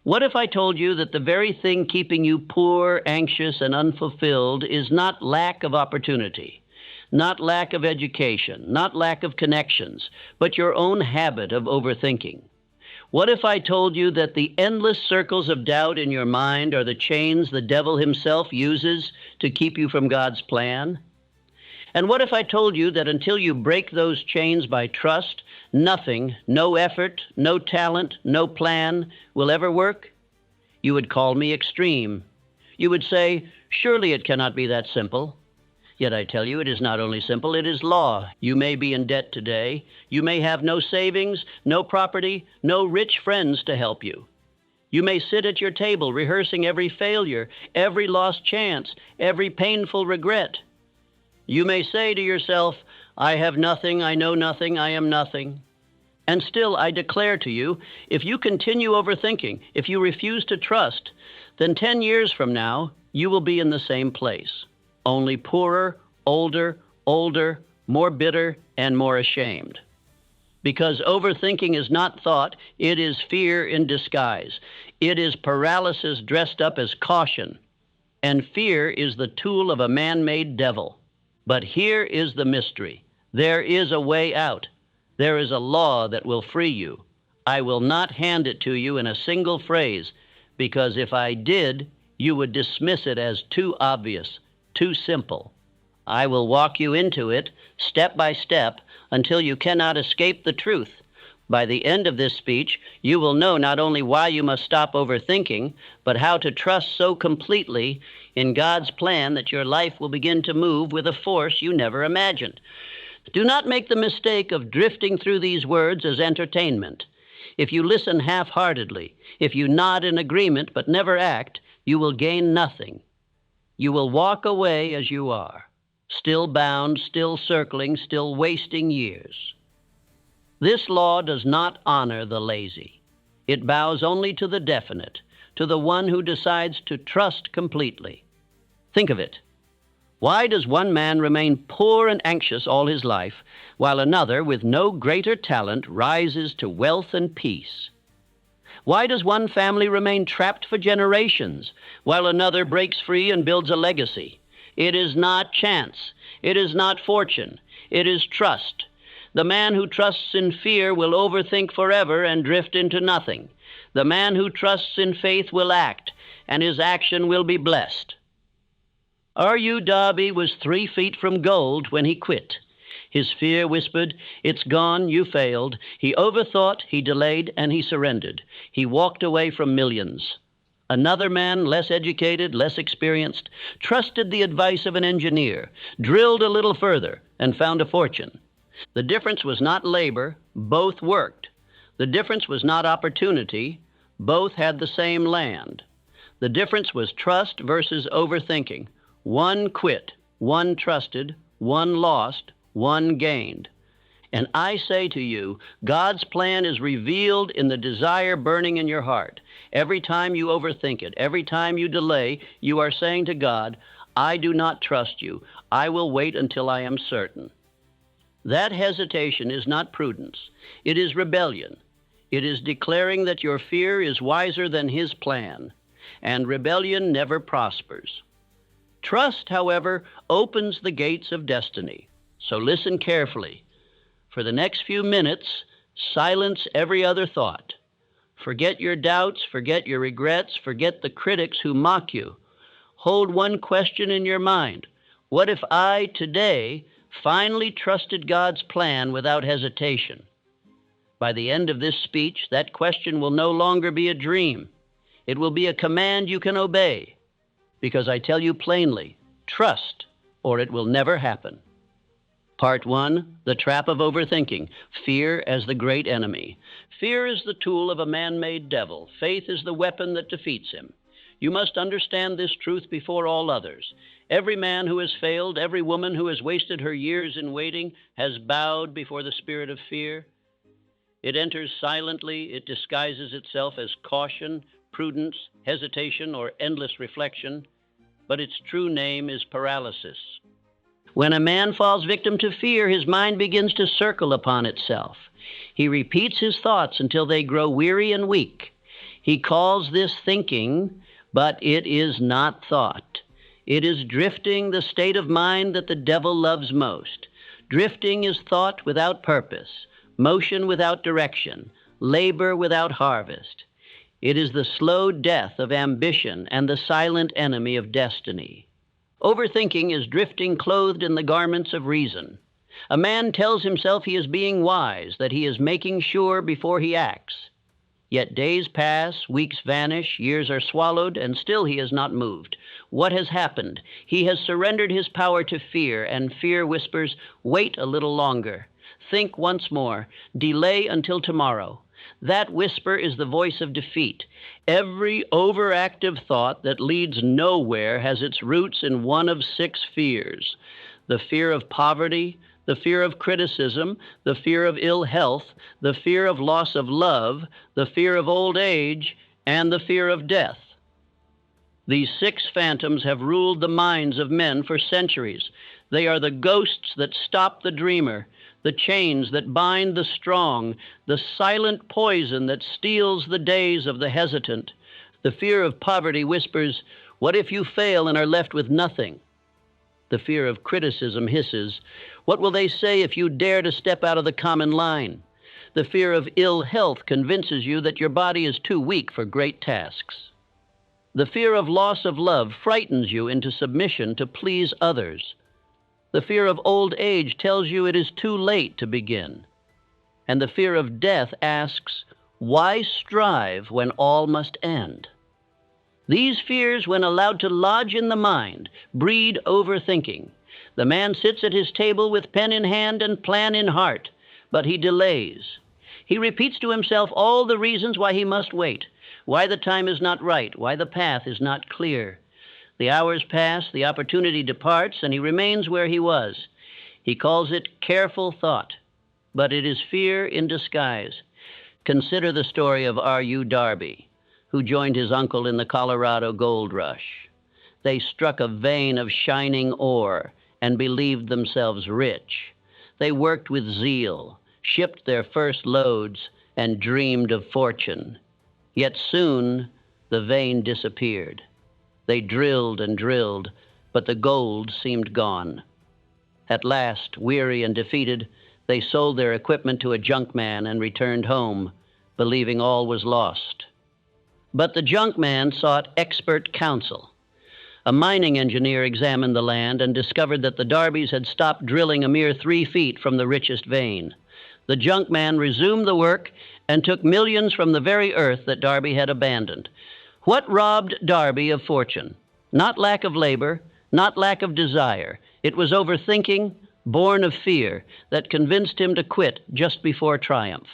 What if I told you that the very thing keeping you poor, anxious, and unfulfilled is not lack of opportunity, not lack of education, not lack of connections, but your own habit of overthinking? What if I told you that the endless circles of doubt in your mind are the chains the devil himself uses to keep you from God's plan? And what if I told you that until you break those chains by trust, nothing, no effort, no talent, no plan will ever work? You would call me extreme. You would say, surely it cannot be that simple. Yet I tell you, it is not only simple, it is law. You may be in debt today. You may have no savings, no property, no rich friends to help you. You may sit at your table rehearsing every failure, every lost chance, every painful regret. You may say to yourself, I have nothing, I know nothing, I am nothing. And still, I declare to you, if you continue overthinking, if you refuse to trust, then 10 years from now, you will be in the same place. Only poorer, older, more bitter, and more ashamed. Because overthinking is not thought, it is fear in disguise. It is paralysis dressed up as caution. And fear is the tool of a man-made devil. But here is the mystery. There is a way out. There is a law that will free you. I will not hand it to you in a single phrase, because if I did, you would dismiss it as too obvious, too simple. I will walk you into it step by step until you cannot escape the truth. By the end of this speech, you will know not only why you must stop overthinking, but how to trust so completely in God's plan that your life will begin to move with a force you never imagined. Do not make the mistake of drifting through these words as entertainment. If you listen half-heartedly, if you nod in agreement but never act, you will gain nothing. You will walk away as you are, still bound, still circling, still wasting years. This law does not honor the lazy. It bows only to the definite, to the one who decides to trust completely. Think of it. Why does one man remain poor and anxious all his life, while another, with no greater talent, rises to wealth and peace? Why does one family remain trapped for generations, while another breaks free and builds a legacy? It is not chance. It is not fortune. It is trust. The man who trusts in fear will overthink forever and drift into nothing. The man who trusts in faith will act, and his action will be blessed. R.U. Darby was 3 feet from gold when he quit. His fear whispered, it's gone, you failed. He overthought, he delayed, and he surrendered. He walked away from millions. Another man, less educated, less experienced, trusted the advice of an engineer, drilled a little further, and found a fortune. The difference was not labor, both worked. The difference was not opportunity, both had the same land. The difference was trust versus overthinking. One quit, one trusted, one lost, one gained. And I say to you, God's plan is revealed in the desire burning in your heart. Every time you overthink it, every time you delay, you are saying to God, I do not trust you. I will wait until I am certain. That hesitation is not prudence. It is rebellion. It is declaring that your fear is wiser than His plan, and rebellion never prospers. Trust, however, opens the gates of destiny. So listen carefully. For the next few minutes, silence every other thought. Forget your doubts, forget your regrets, forget the critics who mock you. Hold one question in your mind. What if I, today, finally trusted God's plan without hesitation? By the end of this speech, that question will no longer be a dream. It will be a command you can obey. Because I tell you plainly, trust, or it will never happen. Part 1, the trap of overthinking, fear as the great enemy. Fear is the tool of a man-made devil. Faith is the weapon that defeats him. You must understand this truth before all others. Every man who has failed, every woman who has wasted her years in waiting, has bowed before the spirit of fear. It enters silently. It disguises itself as caution, prudence, hesitation, or endless reflection, but its true name is paralysis. When a man falls victim to fear, his mind begins to circle upon itself. He repeats his thoughts until they grow weary and weak. He calls this thinking, but it is not thought. It is drifting, the state of mind that the devil loves most. Drifting is thought without purpose, motion without direction, labor without harvest. It is the slow death of ambition and the silent enemy of destiny. Overthinking is drifting clothed in the garments of reason. A man tells himself he is being wise, that he is making sure before he acts. Yet days pass, weeks vanish, years are swallowed, and still he is not moved. What has happened? He has surrendered his power to fear, and fear whispers, "Wait a little longer. Think once more. Delay until tomorrow." That whisper is the voice of defeat. Every overactive thought that leads nowhere has its roots in one of 6 fears: the fear of poverty, the fear of criticism, the fear of ill health, the fear of loss of love, the fear of old age, and the fear of death. These 6 phantoms have ruled the minds of men for centuries. They are the ghosts that stop the dreamer, the chains that bind the strong, the silent poison that steals the days of the hesitant. The fear of poverty whispers, "What if you fail and are left with nothing?" The fear of criticism hisses, "What will they say if you dare to step out of the common line?" The fear of ill health convinces you that your body is too weak for great tasks. The fear of loss of love frightens you into submission to please others. The fear of old age tells you it is too late to begin. And the fear of death asks, "Why strive when all must end?" These fears, when allowed to lodge in the mind, breed overthinking. The man sits at his table with pen in hand and plan in heart, but he delays. He repeats to himself all the reasons why he must wait, why the time is not right, why the path is not clear. The hours pass, the opportunity departs, and he remains where he was. He calls it careful thought, but it is fear in disguise. Consider the story of R.U. Darby, who joined his uncle in the Colorado gold rush. They struck a vein of shining ore and believed themselves rich. They worked with zeal, shipped their first loads, and dreamed of fortune. Yet soon the vein disappeared. They drilled and drilled, but the gold seemed gone. At last, weary and defeated, they sold their equipment to a junkman and returned home, believing all was lost. But the junkman sought expert counsel. A mining engineer examined the land and discovered that the Darbys had stopped drilling a mere 3 feet from the richest vein. The junkman resumed the work and took millions from the very earth that Darby had abandoned. What robbed Darby of fortune? Not lack of labor, not lack of desire. It was overthinking, born of fear, that convinced him to quit just before triumph.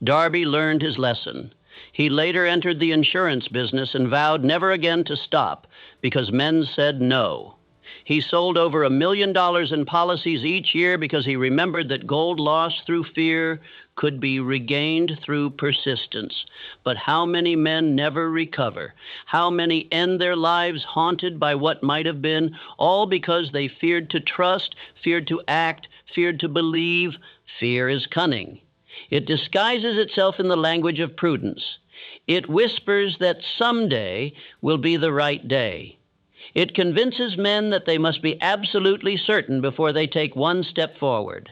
Darby learned his lesson. He later entered the insurance business and vowed never again to stop because men said no. He sold over $1 million in policies each year because he remembered that gold lost through fear could be regained through persistence. But how many men never recover? How many end their lives haunted by what might have been, all because they feared to trust, feared to act, feared to believe? Fear is cunning. It disguises itself in the language of prudence. It whispers that someday will be the right day. It convinces men that they must be absolutely certain before they take one step forward.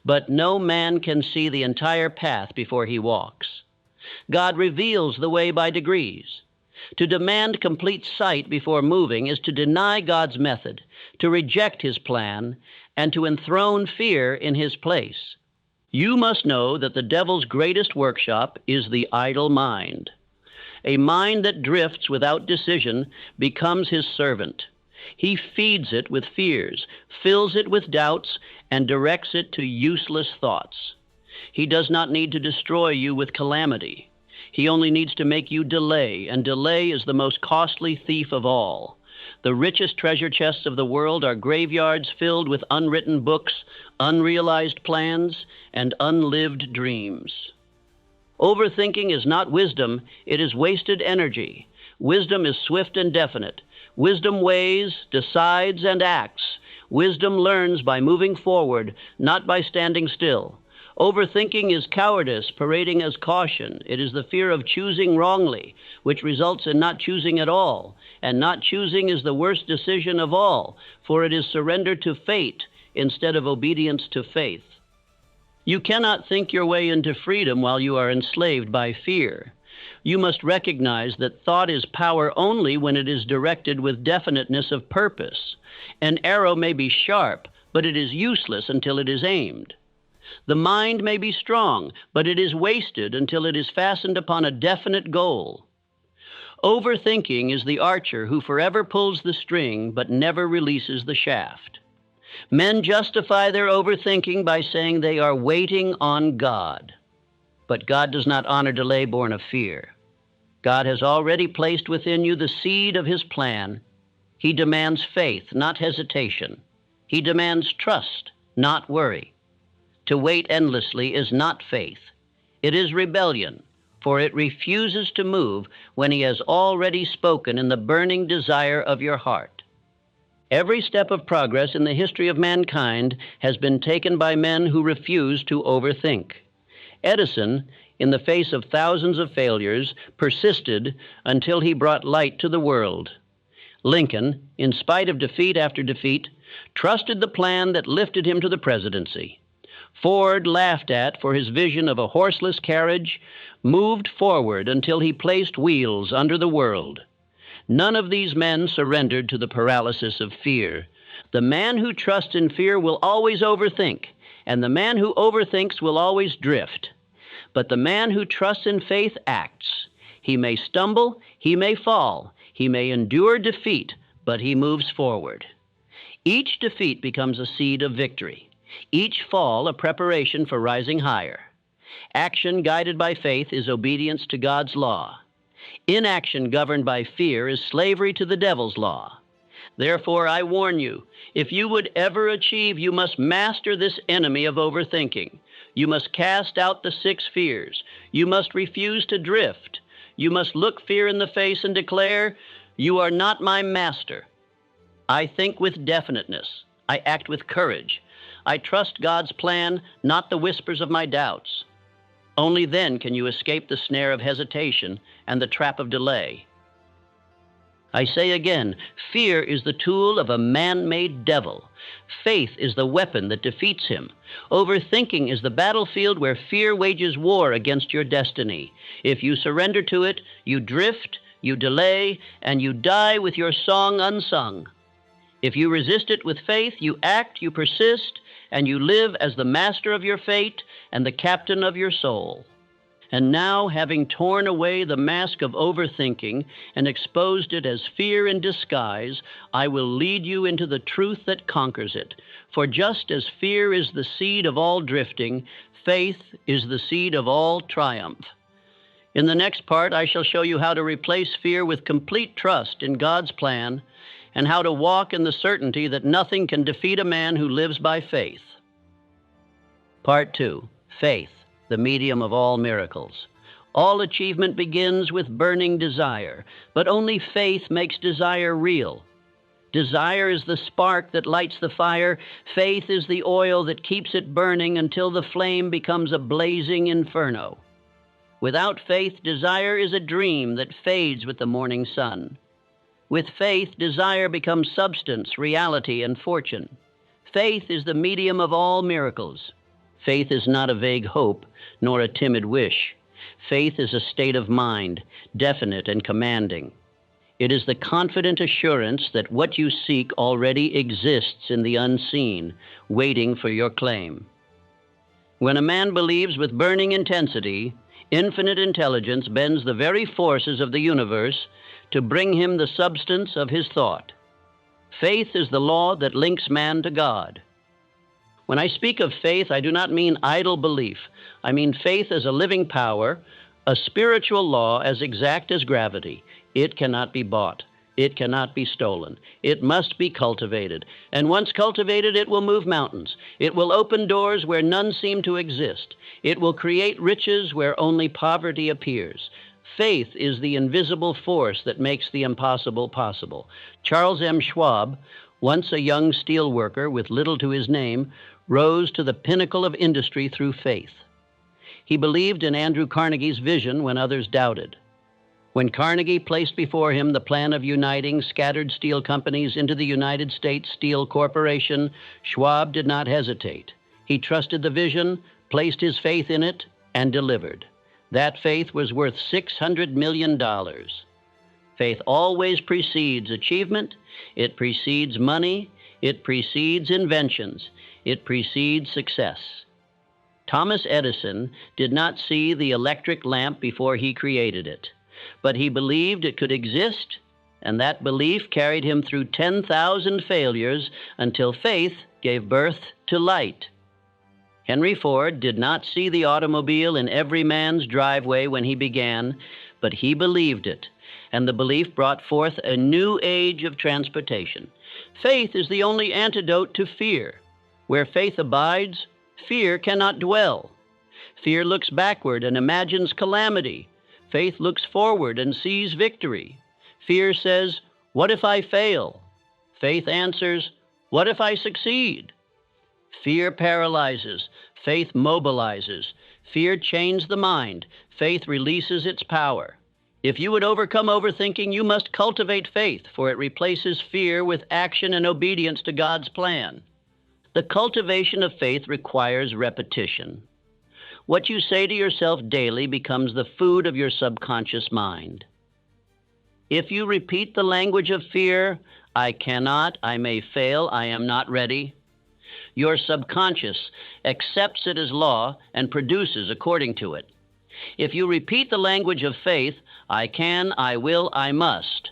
But no man can see the entire path before he walks. God reveals the way by degrees. To demand complete sight before moving is to deny God's method, to reject his plan, and to enthrone fear in his place. You must know that the devil's greatest workshop is the idle mind. A mind that drifts without decision becomes his servant. He feeds it with fears, fills it with doubts, and directs it to useless thoughts. He does not need to destroy you with calamity. He only needs to make you delay, and delay is the most costly thief of all. The richest treasure chests of the world are graveyards filled with unwritten books, unrealized plans, and unlived dreams. Overthinking is not wisdom, it is wasted energy. Wisdom is swift and definite. Wisdom weighs, decides, and acts. Wisdom learns by moving forward, not by standing still. Overthinking is cowardice parading as caution. It is the fear of choosing wrongly, which results in not choosing at all. And not choosing is the worst decision of all, for it is surrender to fate instead of obedience to faith. You cannot think your way into freedom while you are enslaved by fear. You must recognize that thought is power only when it is directed with definiteness of purpose. An arrow may be sharp, but it is useless until it is aimed. The mind may be strong, but it is wasted until it is fastened upon a definite goal. Overthinking is the archer who forever pulls the string but never releases the shaft. Men justify their overthinking by saying they are waiting on God. But God does not honor delay born of fear. God has already placed within you the seed of his plan. He demands faith, not hesitation. He demands trust, not worry. To wait endlessly is not faith. It is rebellion, for it refuses to move when he has already spoken in the burning desire of your heart. Every step of progress in the history of mankind has been taken by men who refuse to overthink. Edison, in the face of thousands of failures, persisted until he brought light to the world. Lincoln, in spite of defeat after defeat, trusted the plan that lifted him to the presidency. Ford, laughed at for his vision of a horseless carriage, moved forward until he placed wheels under the world. None of these men surrendered to the paralysis of fear. The man who trusts in fear will always overthink, and the man who overthinks will always drift. But the man who trusts in faith acts. He may stumble, he may fall, he may endure defeat, but he moves forward. Each defeat becomes a seed of victory. Each fall a preparation for rising higher. Action guided by faith is obedience to God's law. Inaction governed by fear is slavery to the devil's law. Therefore, I warn you, if you would ever achieve, you must master this enemy of overthinking. You must cast out the 6 fears. You must refuse to drift. You must look fear in the face and declare, "You are not my master." I think with definiteness. I act with courage. I trust God's plan, not the whispers of my doubts. Only then can you escape the snare of hesitation and the trap of delay. I say again, fear is the tool of a man-made devil. Faith is the weapon that defeats him. Overthinking is the battlefield where fear wages war against your destiny. If you surrender to it, you drift, you delay, and you die with your song unsung. If you resist it with faith, you act, you persist, and you live as the master of your fate and the captain of your soul. And now, having torn away the mask of overthinking and exposed it as fear in disguise, I will lead you into the truth that conquers it. For just as fear is the seed of all drifting, faith is the seed of all triumph. In the next part, I shall show you how to replace fear with complete trust in God's plan, and how to walk in the certainty that nothing can defeat a man who lives by faith. Part 2. Faith, the medium of all miracles. All achievement begins with burning desire, but only faith makes desire real. Desire is the spark that lights the fire. Faith is the oil that keeps it burning until the flame becomes a blazing inferno. Without faith, desire is a dream that fades with the morning sun. With faith, desire becomes substance, reality, and fortune. Faith is the medium of all miracles. Faith is not a vague hope, nor a timid wish. Faith is a state of mind, definite and commanding. It is the confident assurance that what you seek already exists in the unseen, waiting for your claim. When a man believes with burning intensity, infinite intelligence bends the very forces of the universe to bring him the substance of his thought. Faith is the law that links man to God. When I speak of faith, I do not mean idle belief. I mean faith as a living power, a spiritual law as exact as gravity. It cannot be bought. It cannot be stolen. It must be cultivated. And once cultivated, it will move mountains. It will open doors where none seem to exist. It will create riches where only poverty appears. Faith is the invisible force that makes the impossible possible. Charles M. Schwab, Once a young steel worker with little to his name rose to the pinnacle of industry through faith. He believed in Andrew Carnegie's vision when others doubted. When Carnegie placed before him the plan of uniting scattered steel companies into the United States Steel Corporation, Schwab did not hesitate. He trusted the vision, placed his faith in it, and delivered. That faith was worth $600 million. Faith always precedes achievement, it precedes money, it precedes inventions, it precedes success. Thomas Edison did not see the electric lamp before he created it, but he believed it could exist, and that belief carried him through 10,000 failures until faith gave birth to light. Henry Ford did not see the automobile in every man's driveway when he began, but he believed it, and the belief brought forth a new age of transportation. Faith is the only antidote to fear. Where faith abides, fear cannot dwell. Fear looks backward and imagines calamity. Faith looks forward and sees victory. Fear says, "What if I fail?" Faith answers, "What if I succeed?" Fear paralyzes. Faith mobilizes. Fear chains the mind. Faith releases its power. If you would overcome overthinking, you must cultivate faith, for it replaces fear with action and obedience to God's plan. The cultivation of faith requires repetition. What you say to yourself daily becomes the food of your subconscious mind. If you repeat the language of fear, "I cannot, I may fail, I am not ready," your subconscious accepts it as law and produces according to it. If you repeat the language of faith, "I can, I will, I must,"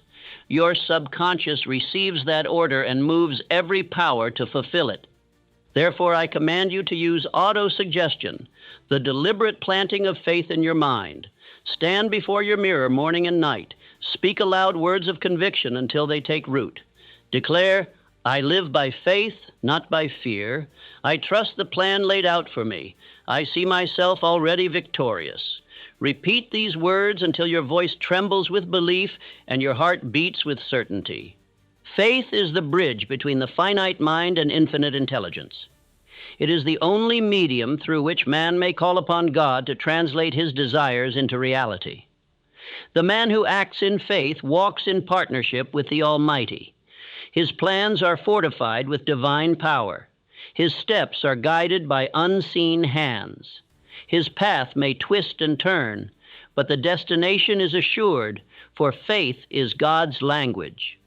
your subconscious receives that order and moves every power to fulfill it. Therefore, I command you to use auto-suggestion, the deliberate planting of faith in your mind. Stand before your mirror morning and night. Speak aloud words of conviction until they take root. Declare, "I live by faith, not by fear. I trust the plan laid out for me. I see myself already victorious." Repeat these words until your voice trembles with belief and your heart beats with certainty. Faith is the bridge between the finite mind and infinite intelligence. It is the only medium through which man may call upon God to translate his desires into reality. The man who acts in faith walks in partnership with the Almighty. His plans are fortified with divine power. His steps are guided by unseen hands. His path may twist and turn, but the destination is assured, for faith is God's language.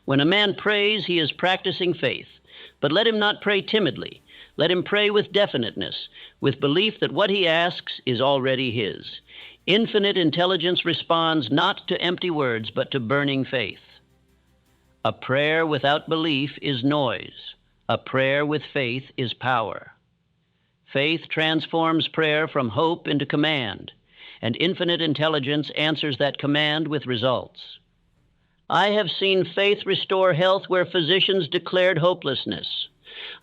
When a man prays, he is practicing faith, but let him not pray timidly. Let him pray with definiteness, with belief that what he asks is already his. Infinite intelligence responds not to empty words, but to burning faith. A prayer without belief is noise. A prayer with faith is power. Faith transforms prayer from hope into command, and infinite intelligence answers that command with results. I have seen faith restore health where physicians declared hopelessness.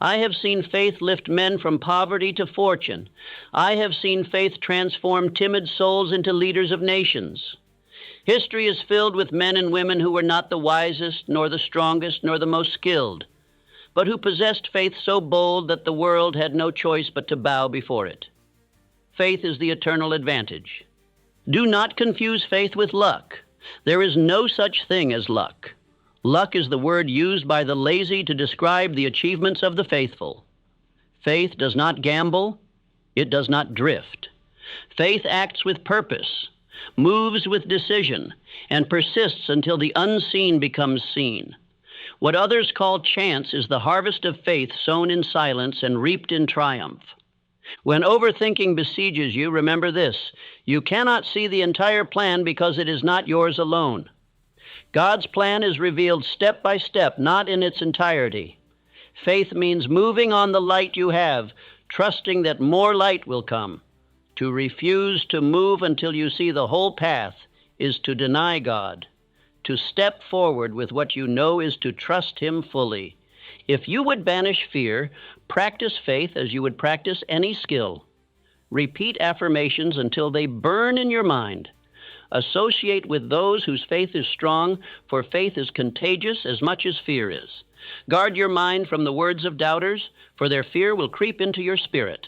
I have seen faith lift men from poverty to fortune. I have seen faith transform timid souls into leaders of nations. History is filled with men and women who were not the wisest, nor the strongest, nor the most skilled, but who possessed faith so bold that the world had no choice but to bow before it. Faith is the eternal advantage. Do not confuse faith with luck. There is no such thing as luck. Luck is the word used by the lazy to describe the achievements of the faithful. Faith does not gamble. It does not drift. Faith acts with purpose, moves with decision, and persists until the unseen becomes seen. What others call chance is the harvest of faith sown in silence and reaped in triumph. When overthinking besieges you, remember this: you cannot see the entire plan because it is not yours alone. God's plan is revealed step by step, not in its entirety. Faith means moving on the light you have, trusting that more light will come. To refuse to move until you see the whole path is to deny God. To step forward with what you know is to trust Him fully. If you would banish fear, practice faith as you would practice any skill. Repeat affirmations until they burn in your mind. Associate with those whose faith is strong, for faith is contagious as much as fear is. Guard your mind from the words of doubters, for their fear will creep into your spirit.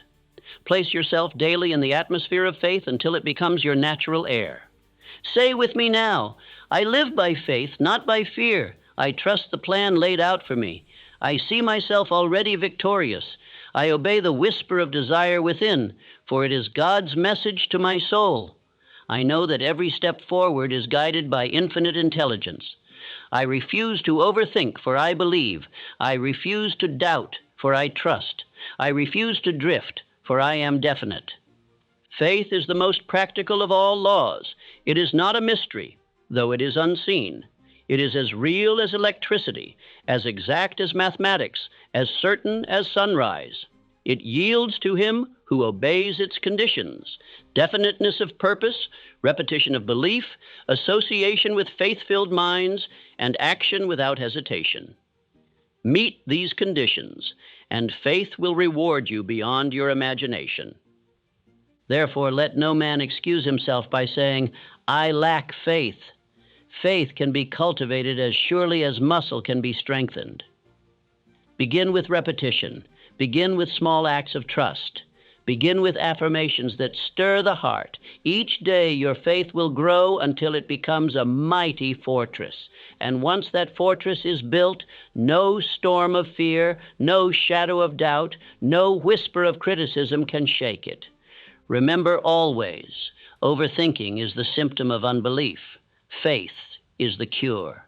Place yourself daily in the atmosphere of faith until it becomes your natural air. Say with me now, I live by faith, not by fear. I trust the plan laid out for me. I see myself already victorious. I obey the whisper of desire within, for it is God's message to my soul. I know that every step forward is guided by infinite intelligence. I refuse to overthink, for I believe. I refuse to doubt, for I trust. I refuse to drift, for I am definite. Faith is the most practical of all laws. It is not a mystery, though it is unseen. It is as real as electricity, as exact as mathematics, as certain as sunrise. It yields to him who obeys its conditions: definiteness of purpose, repetition of belief, association with faith-filled minds, and action without hesitation. Meet these conditions, and faith will reward you beyond your imagination. Therefore, let no man excuse himself by saying, I lack faith. Faith can be cultivated as surely as muscle can be strengthened. Begin with repetition. Begin with small acts of trust. Begin with affirmations that stir the heart. Each day your faith will grow until it becomes a mighty fortress. And once that fortress is built, no storm of fear, no shadow of doubt, no whisper of criticism can shake it. Remember always, overthinking is the symptom of unbelief. Faith is the cure.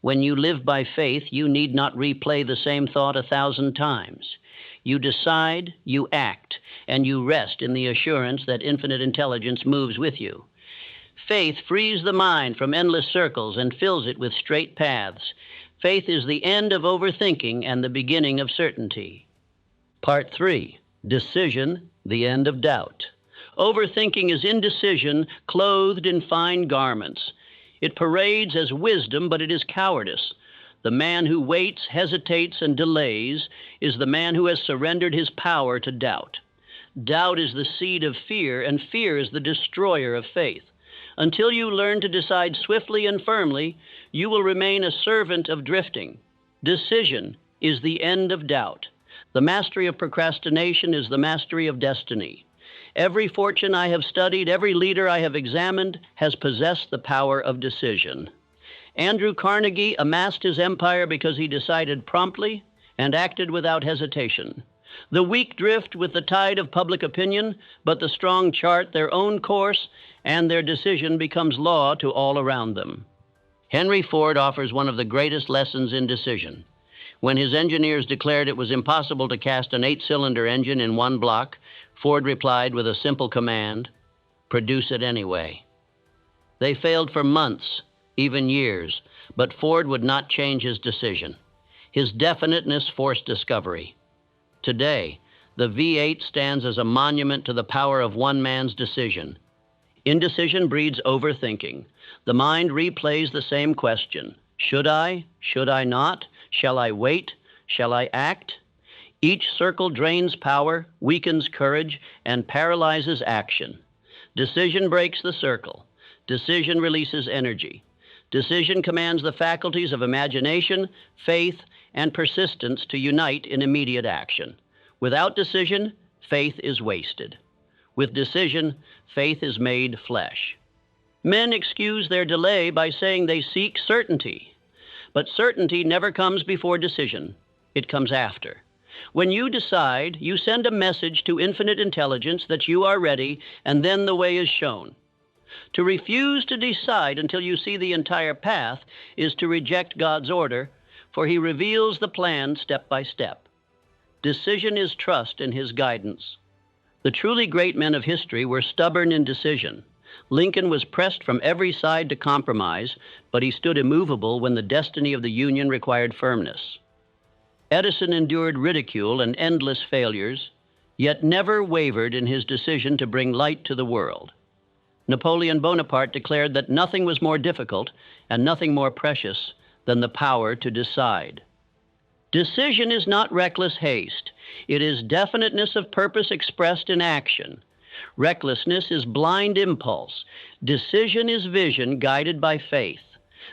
When you live by faith, you need not replay the same thought 1,000 times. You decide, you act, and you rest in the assurance that infinite intelligence moves with you. Faith frees the mind from endless circles and fills it with straight paths. Faith is the end of overthinking and the beginning of certainty. Part 3. Decision, the end of doubt. Overthinking is indecision clothed in fine garments. It parades as wisdom, but it is cowardice. The man who waits, hesitates, and delays is the man who has surrendered his power to doubt. Doubt is the seed of fear, and fear is the destroyer of faith. Until you learn to decide swiftly and firmly, you will remain a servant of drifting. Decision is the end of doubt. The mastery of procrastination is the mastery of destiny. Every fortune I have studied, every leader I have examined, has possessed the power of decision. Andrew Carnegie amassed his empire because he decided promptly and acted without hesitation. The weak drift with the tide of public opinion, but the strong chart their own course, and their decision becomes law to all around them. Henry Ford offers one of the greatest lessons in decision. When his engineers declared it was impossible to cast an 8-cylinder engine in one block, Ford replied with a simple command: produce it anyway. They failed for months, even years, but Ford would not change his decision. His definiteness forced discovery. Today, the V8 stands as a monument to the power of one man's decision. Indecision breeds overthinking. The mind replays the same question: should I? Should I not? Shall I wait? Shall I act? Each circle drains power, weakens courage, and paralyzes action. Decision breaks the circle. Decision releases energy. Decision commands the faculties of imagination, faith, and persistence to unite in immediate action. Without decision, faith is wasted. With decision, faith is made flesh. Men excuse their delay by saying they seek certainty. But certainty never comes before decision. It comes after. When you decide, you send a message to infinite intelligence that you are ready, and then the way is shown. To refuse to decide until you see the entire path is to reject God's order, for he reveals the plan step by step. Decision is trust in his guidance. The truly great men of history were stubborn in decision. Lincoln was pressed from every side to compromise, but he stood immovable when the destiny of the Union required firmness. Edison endured ridicule and endless failures, yet never wavered in his decision to bring light to the world. Napoleon Bonaparte declared that nothing was more difficult and nothing more precious than the power to decide. Decision is not reckless haste. It is definiteness of purpose expressed in action. Recklessness is blind impulse. Decision is vision guided by faith.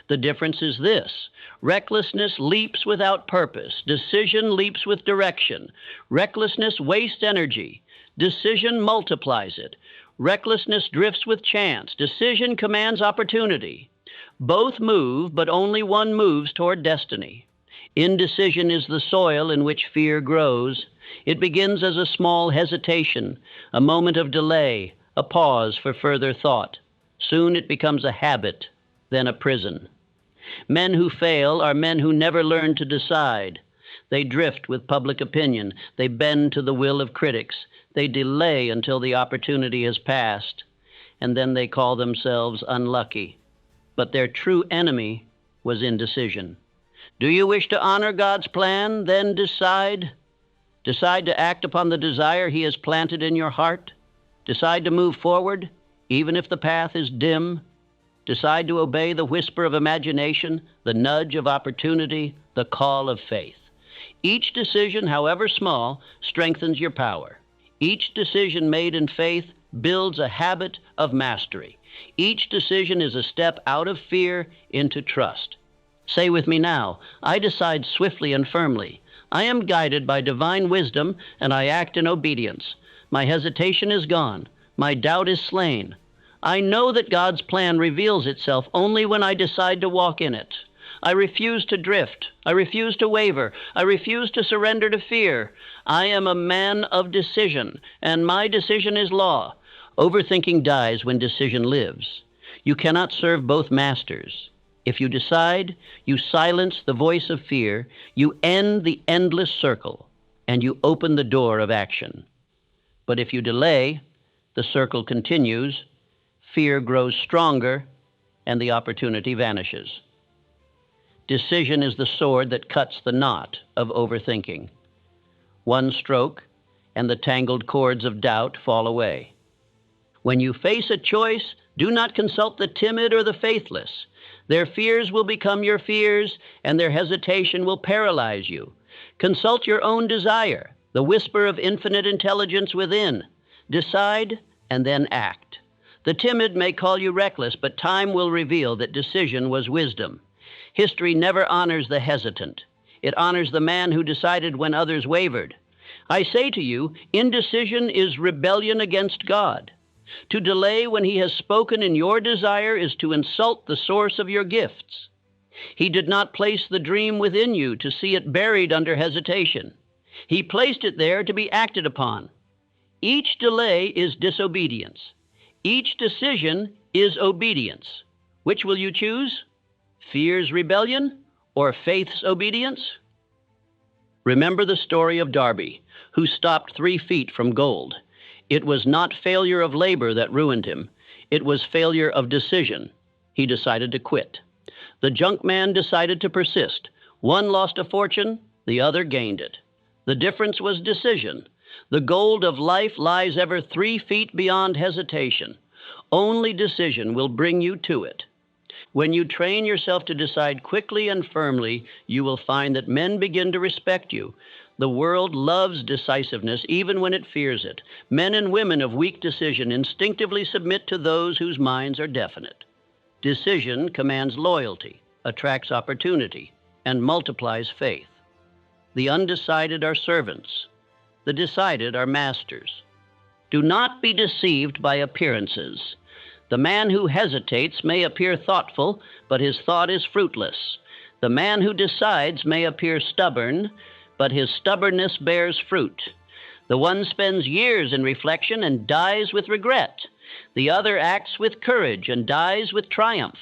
The difference is this: recklessness leaps without purpose. Decision leaps with direction. Recklessness wastes energy. Decision multiplies it. Recklessness drifts with chance. Decision commands opportunity. Both move, but only one moves toward destiny. Indecision is the soil in which fear grows. It begins as a small hesitation, a moment of delay, a pause for further thought. Soon it becomes a habit, then a prison. Men who fail are men who never learn to decide. They drift with public opinion. They bend to the will of critics. They delay until the opportunity has passed, and then they call themselves unlucky. But their true enemy was indecision. Do you wish to honor God's plan? Then decide. Decide to act upon the desire He has planted in your heart. Decide to move forward, even if the path is dim. Decide to obey the whisper of imagination, the nudge of opportunity, the call of faith. Each decision, however small, strengthens your power. Each decision made in faith builds a habit of mastery. Each decision is a step out of fear into trust. Say with me now, I decide swiftly and firmly. I am guided by divine wisdom, and I act in obedience. My hesitation is gone. My doubt is slain. I know that God's plan reveals itself only when I decide to walk in it. I refuse to drift. I refuse to waver. I refuse to surrender to fear. I am a man of decision, and my decision is law. Overthinking dies when decision lives. You cannot serve both masters. If you decide, you silence the voice of fear, you end the endless circle, and you open the door of action. But if you delay, the circle continues, fear grows stronger, and the opportunity vanishes. Decision is the sword that cuts the knot of overthinking. One stroke, and the tangled cords of doubt fall away. When you face a choice, do not consult the timid or the faithless. Their fears will become your fears, and their hesitation will paralyze you. Consult your own desire, the whisper of infinite intelligence within. Decide, and then act. The timid may call you reckless, but time will reveal that decision was wisdom. History never honors the hesitant. It honors the man who decided when others wavered. I say to you, indecision is rebellion against God. To delay when He has spoken in your desire is to insult the source of your gifts. He did not place the dream within you to see it buried under hesitation. He placed it there to be acted upon. Each delay is disobedience. Each decision is obedience. Which will you choose? Fear's rebellion or faith's obedience? Remember the story of Darby, who stopped 3 feet from gold. It was not failure of labor that ruined him. It was failure of decision. He decided to quit. The junk man decided to persist. One lost a fortune, the other gained it. The difference was decision. The gold of life lies ever 3 feet beyond hesitation. Only decision will bring you to it. When you train yourself to decide quickly and firmly, you will find that men begin to respect you. The world loves decisiveness even when it fears it. Men and women of weak decision instinctively submit to those whose minds are definite. Decision commands loyalty, attracts opportunity, and multiplies faith. The undecided are servants. The decided are masters. Do not be deceived by appearances. The man who hesitates may appear thoughtful, but his thought is fruitless. The man who decides may appear stubborn, but his stubbornness bears fruit. The one spends years in reflection and dies with regret. The other acts with courage and dies with triumph.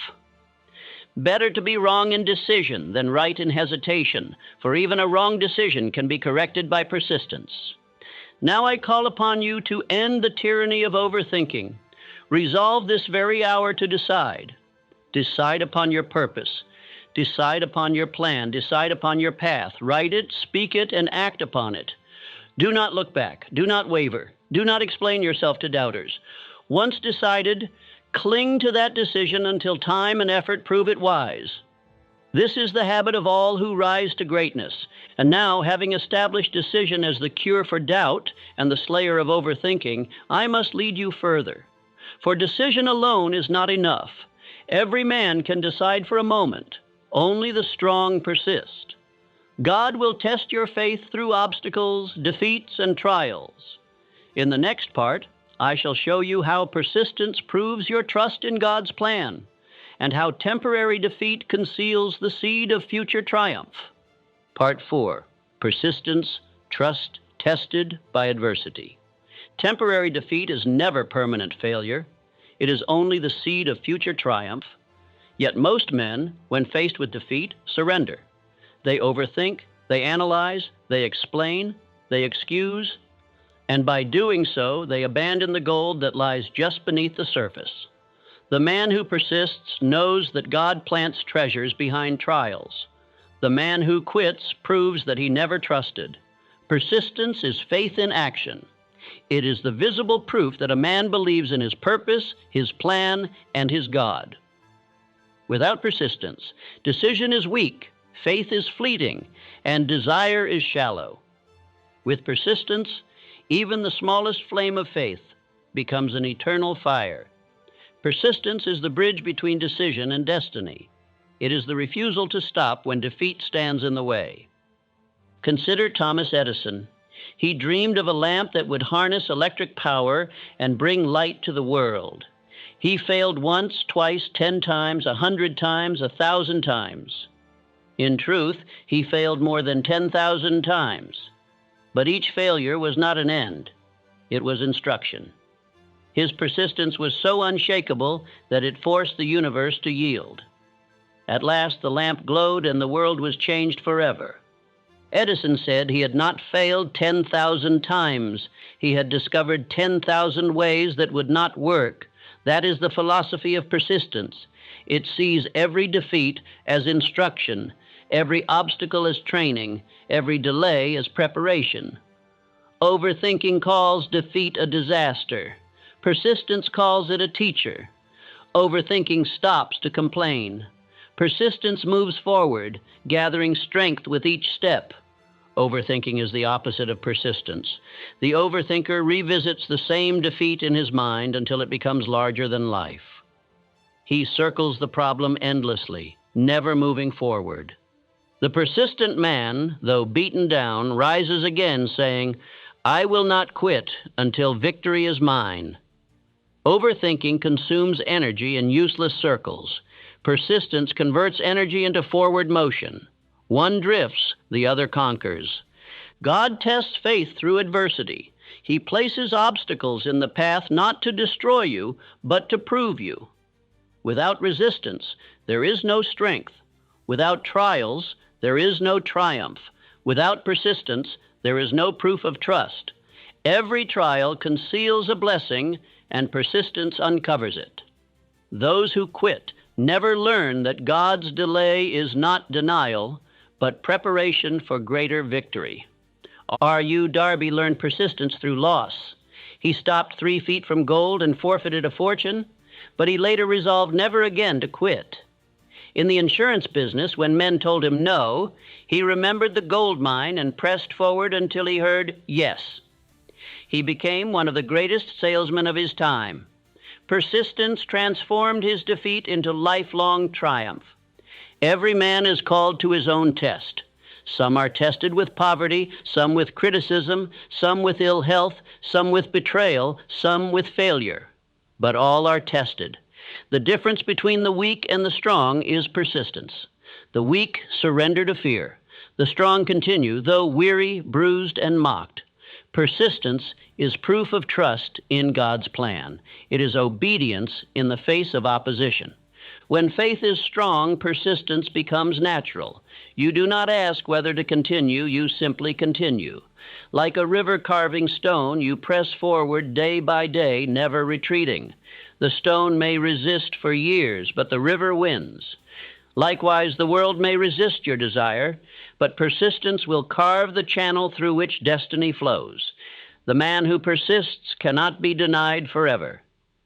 Better to be wrong in decision than right in hesitation, for even a wrong decision can be corrected by persistence. Now I call upon you to end the tyranny of overthinking. Resolve this very hour to decide. Decide upon your purpose. Decide upon your plan. Decide upon your path. Write it, speak it, and act upon it. Do not look back. Do not waver. Do not explain yourself to doubters. Once decided, cling to that decision until time and effort prove it wise. This is the habit of all who rise to greatness. And now, having established decision as the cure for doubt and the slayer of overthinking, I must lead you further. For decision alone is not enough. Every man can decide for a moment. Only the strong persist. God will test your faith through obstacles, defeats, and trials. In the next part, I shall show you how persistence proves your trust in God's plan, and how temporary defeat conceals the seed of future triumph. Part 4. Persistence, trust, tested by adversity. Temporary defeat is never permanent failure. It is only the seed of future triumph. Yet most men, when faced with defeat, surrender. They overthink, they analyze, they explain, they excuse, and by doing so, they abandon the gold that lies just beneath the surface. The man who persists knows that God plants treasures behind trials. The man who quits proves that he never trusted. Persistence is faith in action. It is the visible proof that a man believes in his purpose, his plan, and his God. Without persistence, decision is weak, faith is fleeting, and desire is shallow. With persistence, even the smallest flame of faith becomes an eternal fire. Persistence is the bridge between decision and destiny. It is the refusal to stop when defeat stands in the way. Consider Thomas Edison. He dreamed of a lamp that would harness electric power and bring light to the world. He failed once, twice, 10 times, 100 times, 1,000 times. In truth, he failed more than 10,000 times. But each failure was not an end. It was instruction. His persistence was so unshakable that it forced the universe to yield. At last, the lamp glowed and the world was changed forever. Edison said he had not failed 10,000 times. He had discovered 10,000 ways that would not work. That is the philosophy of persistence. It sees every defeat as instruction, every obstacle as training, every delay as preparation. Overthinking calls defeat a disaster. Persistence calls it a teacher. Overthinking stops to complain. Persistence moves forward, gathering strength with each step. Overthinking is the opposite of persistence. The overthinker revisits the same defeat in his mind until it becomes larger than life. He circles the problem endlessly, never moving forward. The persistent man, though beaten down, rises again, saying, "I will not quit until victory is mine." Overthinking consumes energy in useless circles. Persistence converts energy into forward motion. One drifts, the other conquers. God tests faith through adversity. He places obstacles in the path not to destroy you, but to prove you. Without resistance, there is no strength. Without trials, there is no triumph. Without persistence, there is no proof of trust. Every trial conceals a blessing, and persistence uncovers it. Those who quit never learn that God's delay is not denial, but preparation for greater victory. R.U. Darby learned persistence through loss. He stopped 3 feet from gold and forfeited a fortune, but he later resolved never again to quit. In the insurance business, when men told him no, he remembered the gold mine and pressed forward until he heard yes. He became one of the greatest salesmen of his time. Persistence transformed his defeat into lifelong triumph. Every man is called to his own test. Some are tested with poverty, some with criticism, some with ill health, some with betrayal, some with failure. But all are tested. The difference between the weak and the strong is persistence. The weak surrender to fear. The strong continue, though weary, bruised, and mocked. Persistence is proof of trust in God's plan. It is obedience in the face of opposition. When faith is strong, persistence becomes natural. You do not ask whether to continue, you simply continue. Like a river carving stone, you press forward day by day, never retreating. The stone may resist for years, but the river wins. Likewise, the world may resist your desire, but persistence will carve the channel through which destiny flows. The man who persists cannot be denied forever.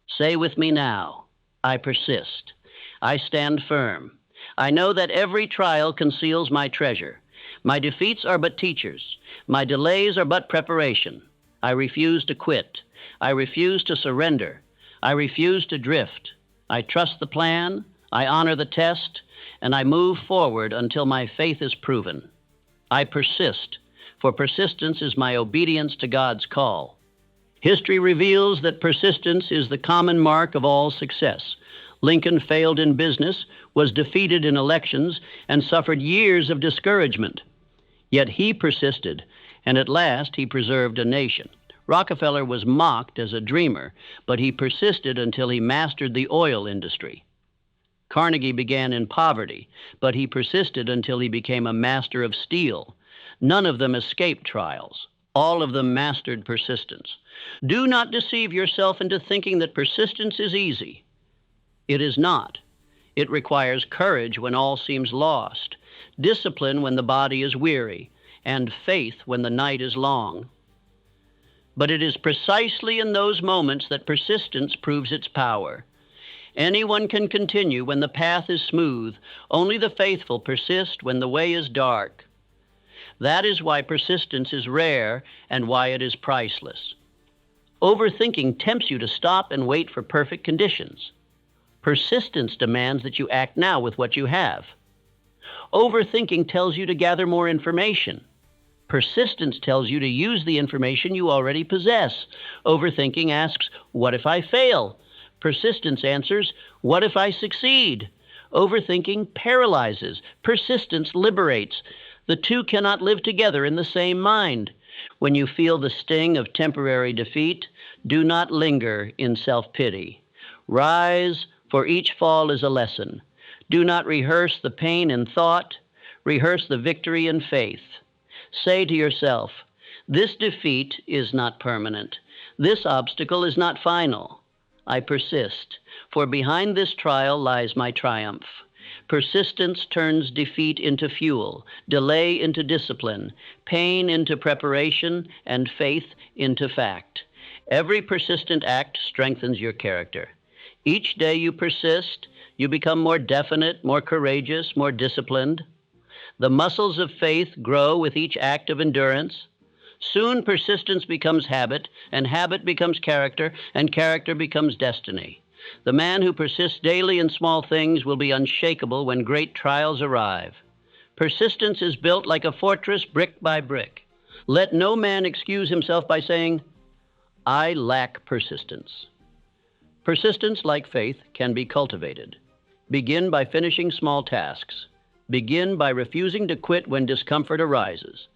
Say with me now, I persist. I stand firm. I know that every trial conceals my treasure. My defeats are but teachers. My delays are but preparation. I refuse to quit. I refuse to surrender. I refuse to drift. I trust the plan. I honor the test. And I move forward until my faith is proven. I persist, for persistence is my obedience to God's call. History reveals that persistence is the common mark of all success. Lincoln failed in business, was defeated in elections, and suffered years of discouragement. Yet he persisted, and at last he preserved a nation. Rockefeller was mocked as a dreamer, but he persisted until he mastered the oil industry. Carnegie began in poverty, but he persisted until he became a master of steel. None of them escaped trials. All of them mastered persistence. Do not deceive yourself into thinking that persistence is easy. It is not. It requires courage when all seems lost, discipline when the body is weary, and faith when the night is long. But it is precisely in those moments that persistence proves its power. Anyone can continue when the path is smooth. Only the faithful persist when the way is dark. That is why persistence is rare and why it is priceless. Overthinking tempts you to stop and wait for perfect conditions. Persistence demands that you act now with what you have. Overthinking tells you to gather more information. Persistence tells you to use the information you already possess. Overthinking asks, what if I fail? Persistence answers, what if I succeed? Overthinking paralyzes. Persistence liberates. The two cannot live together in the same mind. When you feel the sting of temporary defeat, do not linger in self-pity. Rise, for each fall is a lesson. Do not rehearse the pain in thought. Rehearse the victory in faith. Say to yourself, this defeat is not permanent. This obstacle is not final. I persist, for behind this trial lies my triumph. Persistence turns defeat into fuel, delay into discipline, pain into preparation, and faith into fact. Every persistent act strengthens your character. Each day you persist, you become more definite, more courageous, more disciplined. The muscles of faith grow with each act of endurance. Soon persistence becomes habit, and habit becomes character, and character becomes destiny. The man who persists daily in small things will be unshakable when great trials arrive. Persistence is built like a fortress, brick by brick. Let no man excuse himself by saying, I lack persistence. Persistence, like faith, can be cultivated. Begin by finishing small tasks. Begin by refusing to quit when discomfort arises.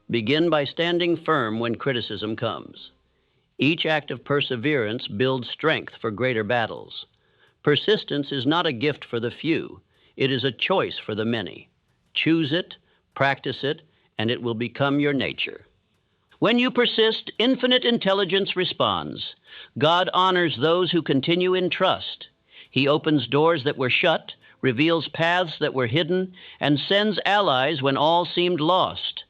Begin by standing firm when criticism comes. Each act of perseverance builds strength for greater battles. Persistence is not a gift for the few. It is a choice for the many. Choose it, practice it, and it will become your nature. When you persist, infinite intelligence responds. God honors those who continue in trust. He opens doors that were shut, reveals paths that were hidden, and sends allies when all seemed lost.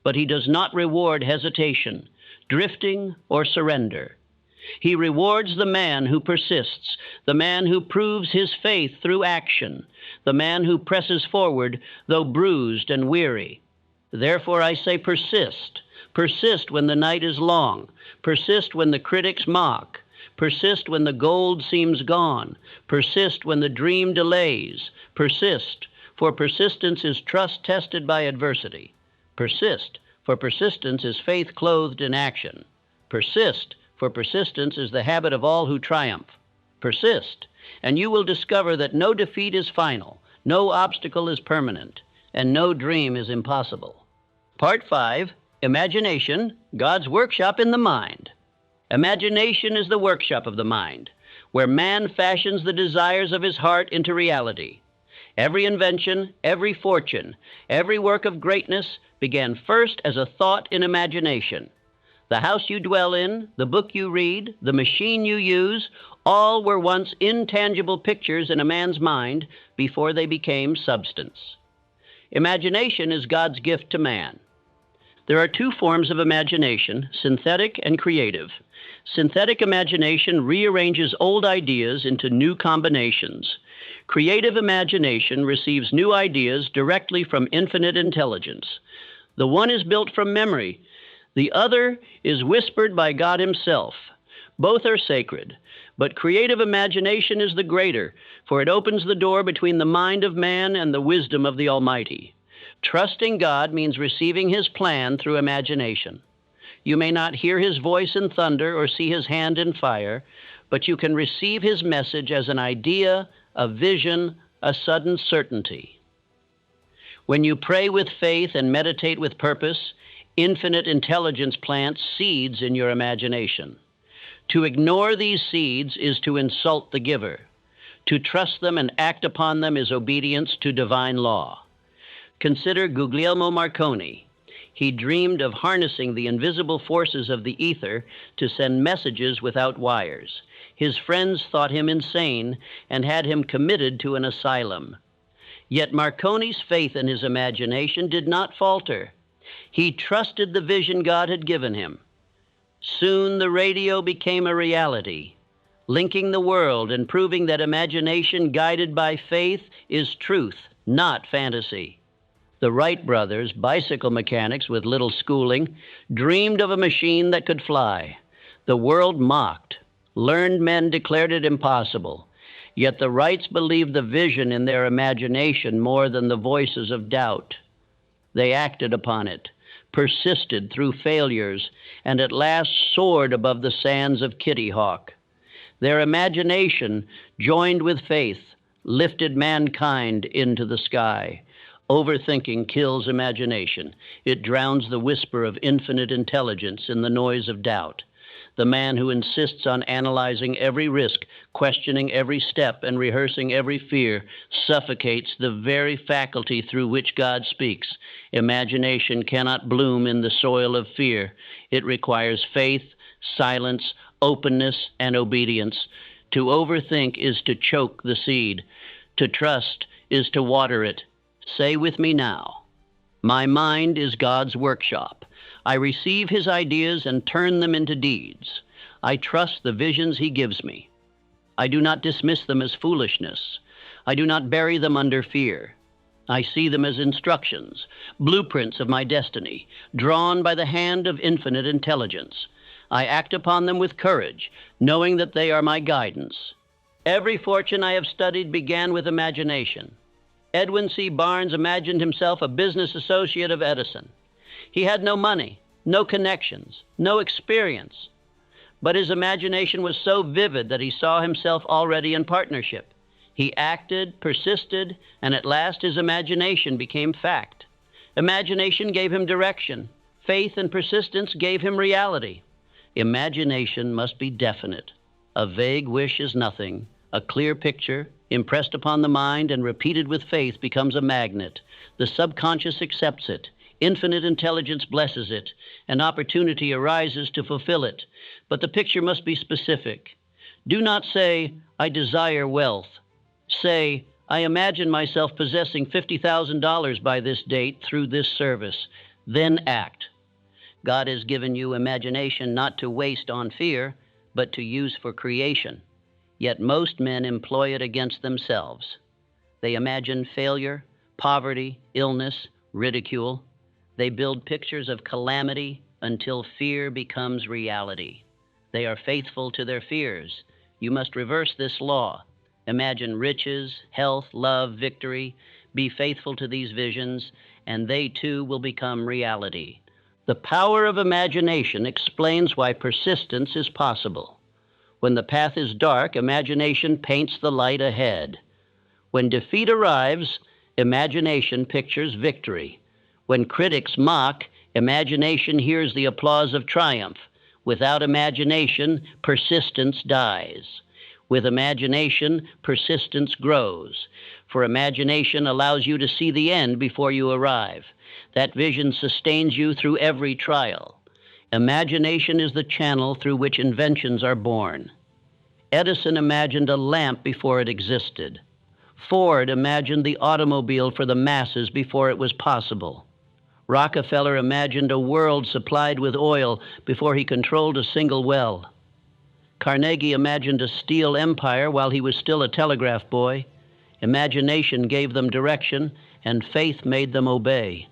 But he does not reward hesitation, drifting, or surrender. He rewards the man who persists, the man who proves his faith through action, the man who presses forward, though bruised and weary. Therefore I say persist. Persist when the night is long. Persist when the critics mock. Persist when the gold seems gone. Persist when the dream delays. Persist, for persistence is trust tested by adversity. Persist, for persistence is faith clothed in action. Persist, for persistence is the habit of all who triumph. Persist, and you will discover that no defeat is final, no obstacle is permanent, and no dream is impossible. Part 5, Imagination, God's Workshop in the Mind. Imagination is the workshop of the mind, where man fashions the desires of his heart into reality. Every invention, every fortune, every work of greatness began first as a thought in imagination. The house you dwell in, the book you read, the machine you use, all were once intangible pictures in a man's mind before they became substance. Imagination is God's gift to man. There are two forms of imagination, synthetic and creative. Synthetic imagination rearranges old ideas into new combinations. Creative imagination receives new ideas directly from infinite intelligence. The one is built from memory. The other is whispered by God Himself. Both are sacred, but creative imagination is the greater, for it opens the door between the mind of man and the wisdom of the Almighty. Trusting God means receiving His plan through imagination. You may not hear His voice in thunder or see His hand in fire, but you can receive His message as an idea, a vision, a sudden certainty. When you pray with faith and meditate with purpose, infinite intelligence plants seeds in your imagination. To ignore these seeds is to insult the giver. To trust them and act upon them is obedience to divine law. Consider Guglielmo Marconi. He dreamed of harnessing the invisible forces of the ether to send messages without wires. His friends thought him insane and had him committed to an asylum. Yet Marconi's faith in his imagination did not falter. He trusted the vision God had given him. Soon the radio became a reality, linking the world and proving that imagination guided by faith is truth, not fantasy. The Wright brothers, bicycle mechanics with little schooling, dreamed of a machine that could fly. The world mocked. Learned men declared it impossible. Yet the Wrights believed the vision in their imagination more than the voices of doubt. They acted upon it, persisted through failures, and at last soared above the sands of Kitty Hawk. Their imagination, joined with faith, lifted mankind into the sky. Overthinking kills imagination. It drowns the whisper of infinite intelligence in the noise of doubt. The man who insists on analyzing every risk, questioning every step, and rehearsing every fear suffocates the very faculty through which God speaks. Imagination cannot bloom in the soil of fear. It requires faith, silence, openness, and obedience. To overthink is to choke the seed. To trust is to water it. Say with me now, my mind is God's workshop. I receive His ideas and turn them into deeds. I trust the visions He gives me. I do not dismiss them as foolishness. I do not bury them under fear. I see them as instructions, blueprints of my destiny, drawn by the hand of infinite intelligence. I act upon them with courage, knowing that they are my guidance. Every fortune I have studied began with imagination. Edwin C. Barnes imagined himself a business associate of Edison. He had no money, no connections, no experience, but his imagination was so vivid that he saw himself already in partnership. He acted, persisted, and at last his imagination became fact. Imagination gave him direction. Faith and persistence gave him reality. Imagination must be definite. A vague wish is nothing. A clear picture, impressed upon the mind and repeated with faith, becomes a magnet. The subconscious accepts it. Infinite intelligence blesses it. An opportunity arises to fulfill it. But the picture must be specific. Do not say, I desire wealth. Say, I imagine myself possessing $50,000 by this date through this service. Then act. God has given you imagination not to waste on fear, but to use for creation. Yet most men employ it against themselves. They imagine failure, poverty, illness, ridicule. They build pictures of calamity until fear becomes reality. They are faithful to their fears. You must reverse this law. Imagine riches, health, love, victory. Be faithful to these visions, and they too will become reality. The power of imagination explains why persistence is possible. When the path is dark, imagination paints the light ahead. When defeat arrives, imagination pictures victory. When critics mock, imagination hears the applause of triumph. Without imagination, persistence dies. With imagination, persistence grows. For imagination allows you to see the end before you arrive. That vision sustains you through every trial. Imagination is the channel through which inventions are born. Edison imagined a lamp before it existed. Ford imagined the automobile for the masses before it was possible. Rockefeller imagined a world supplied with oil before he controlled a single well. Carnegie imagined a steel empire while he was still a telegraph boy. Imagination gave them direction, and faith made them obey.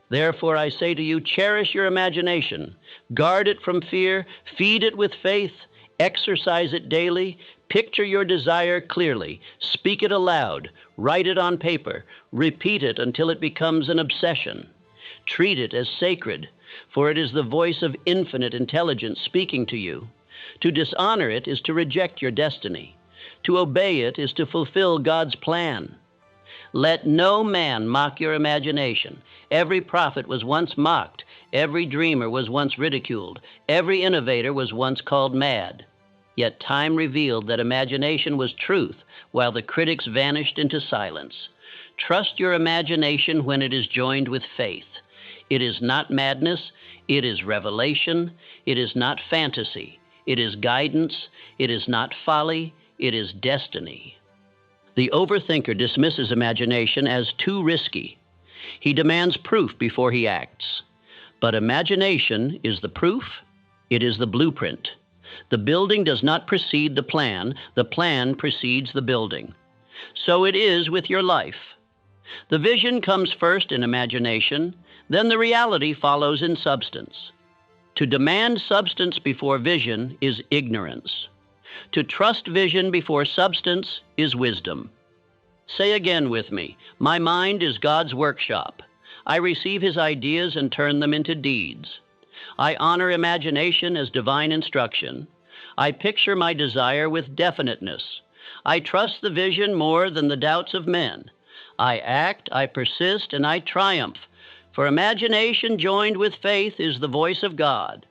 Therefore, I say to you, cherish your imagination. Guard it from fear. Feed it with faith. Exercise it daily. Picture your desire clearly. Speak it aloud. Write it on paper. Repeat it until it becomes an obsession. Treat it as sacred, for it is the voice of infinite intelligence speaking to you. To dishonor it is to reject your destiny. To obey it is to fulfill God's plan. Let no man mock your imagination. Every prophet was once mocked. Every dreamer was once ridiculed. Every innovator was once called mad. Yet time revealed that imagination was truth, while the critics vanished into silence. Trust your imagination when it is joined with faith. It is not madness. It is revelation. It is not fantasy. It is guidance. It is not folly. It is destiny. The overthinker dismisses imagination as too risky. He demands proof before he acts. But imagination is the proof. It is the blueprint. The building does not precede the plan precedes the building. So it is with your life. The vision comes first in imagination, then the reality follows in substance. To demand substance before vision is ignorance. To trust vision before substance is wisdom. Say again with me, my mind is God's workshop. I receive his ideas and turn them into deeds. I honor imagination as divine instruction. I picture my desire with definiteness. I trust the vision more than the doubts of men. I act, I persist, and I triumph. For imagination joined with faith is the voice of God.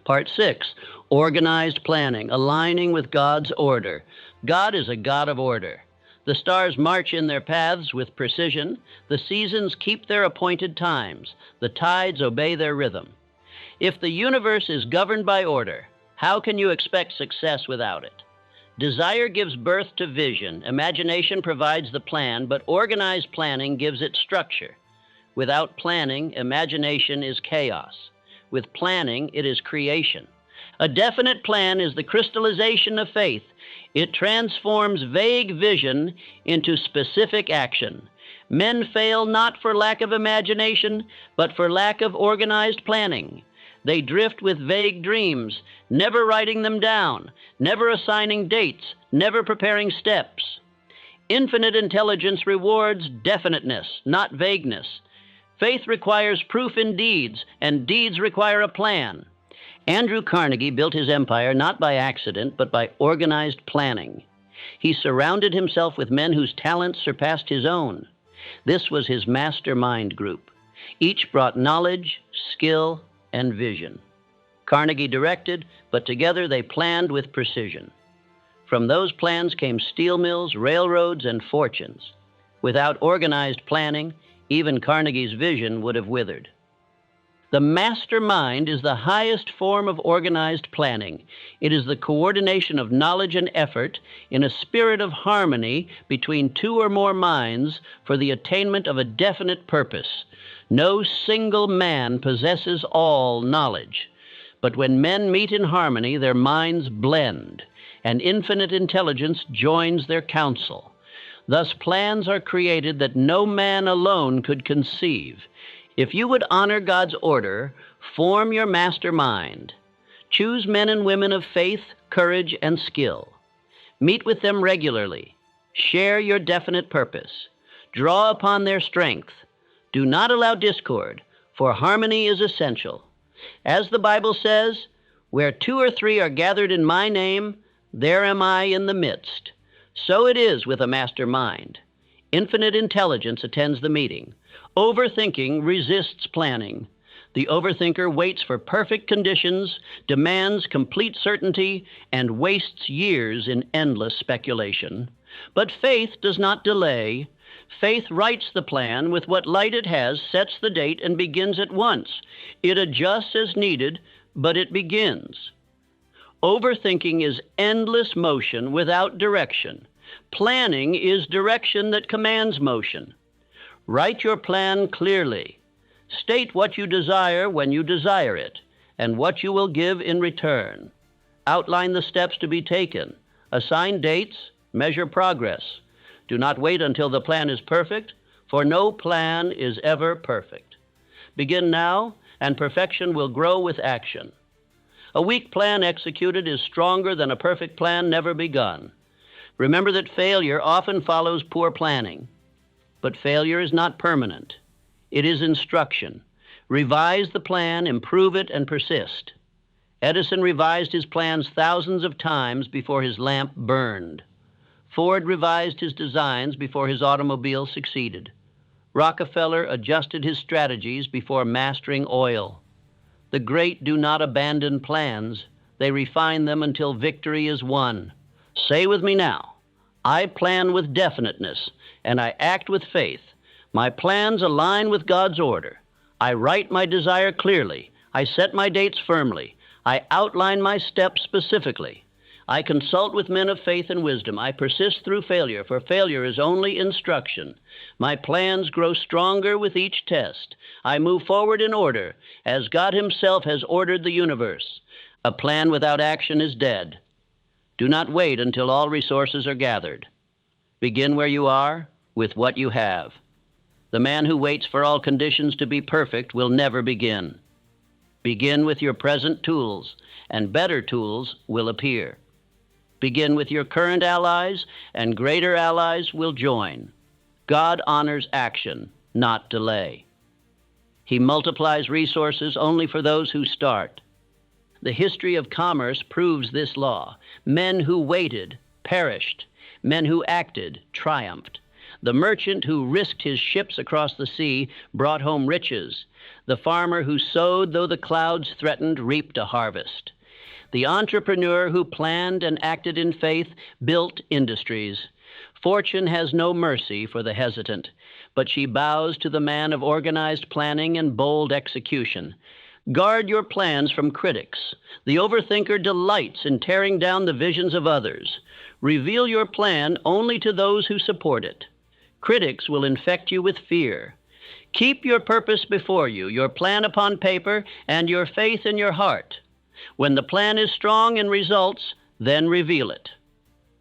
Part 6, organized planning, aligning with God's order. God is a God of order. The stars march in their paths with precision. The seasons keep their appointed times. The tides obey their rhythm. If the universe is governed by order, how can you expect success without it? Desire gives birth to vision. Imagination provides the plan, but organized planning gives it structure. Without planning, imagination is chaos. With planning, it is creation. A definite plan is the crystallization of faith. It transforms vague vision into specific action. Men fail not for lack of imagination, but for lack of organized planning. They drift with vague dreams, never writing them down, never assigning dates, never preparing steps. Infinite intelligence rewards definiteness, not vagueness. Faith requires proof in deeds, and deeds require a plan. Andrew Carnegie built his empire not by accident, but by organized planning. He surrounded himself with men whose talents surpassed his own. This was his mastermind group. Each brought knowledge, skill, and vision. Carnegie directed, but together they planned with precision. From those plans came steel mills, railroads, and fortunes. Without organized planning, even Carnegie's vision would have withered. The mastermind is the highest form of organized planning. It is the coordination of knowledge and effort in a spirit of harmony between two or more minds for the attainment of a definite purpose. No single man possesses all knowledge, but when men meet in harmony, their minds blend, and infinite intelligence joins their counsel. Thus, plans are created that no man alone could conceive. If you would honor God's order, form your mastermind. Choose men and women of faith, courage, and skill. Meet with them regularly. Share your definite purpose. Draw upon their strength. Do not allow discord, for harmony is essential. As the Bible says, where 2 or 3 are gathered in my name, there am I in the midst. So it is with a mastermind. Infinite intelligence attends the meeting. Overthinking resists planning. The overthinker waits for perfect conditions, demands complete certainty, and wastes years in endless speculation. But faith does not delay. Faith writes the plan with what light it has, sets the date, and begins at once. It adjusts as needed, but it begins. Overthinking is endless motion without direction. Planning is direction that commands motion. Write your plan clearly. State what you desire when you desire it, and what you will give in return. Outline the steps to be taken. Assign dates. Measure progress. Do not wait until the plan is perfect, for no plan is ever perfect. Begin now, and perfection will grow with action. A weak plan executed is stronger than a perfect plan never begun. Remember that failure often follows poor planning. But failure is not permanent. It is instruction. Revise the plan, improve it, and persist. Edison revised his plans thousands of times before his lamp burned. Ford revised his designs before his automobile succeeded. Rockefeller adjusted his strategies before mastering oil. The great do not abandon plans. They refine them until victory is won. Say with me now, I plan with definiteness, and I act with faith. My plans align with God's order. I write my desire clearly. I set my dates firmly. I outline my steps specifically. I consult with men of faith and wisdom. I persist through failure, for failure is only instruction. My plans grow stronger with each test. I move forward in order, as God Himself has ordered the universe. A plan without action is dead. Do not wait until all resources are gathered. Begin where you are, with what you have. The man who waits for all conditions to be perfect will never begin. Begin with your present tools, and better tools will appear. Begin with your current allies, and greater allies will join. God honors action, not delay. He multiplies resources only for those who start. The history of commerce proves this law. Men who waited perished. Men who acted triumphed. The merchant who risked his ships across the sea brought home riches. The farmer who sowed though the clouds threatened reaped a harvest. The entrepreneur who planned and acted in faith built industries. Fortune has no mercy for the hesitant, but she bows to the man of organized planning and bold execution. Guard your plans from critics. The overthinker delights in tearing down the visions of others. Reveal your plan only to those who support it. Critics will infect you with fear. Keep your purpose before you, your plan upon paper, and your faith in your heart. When the plan is strong in results, then reveal it.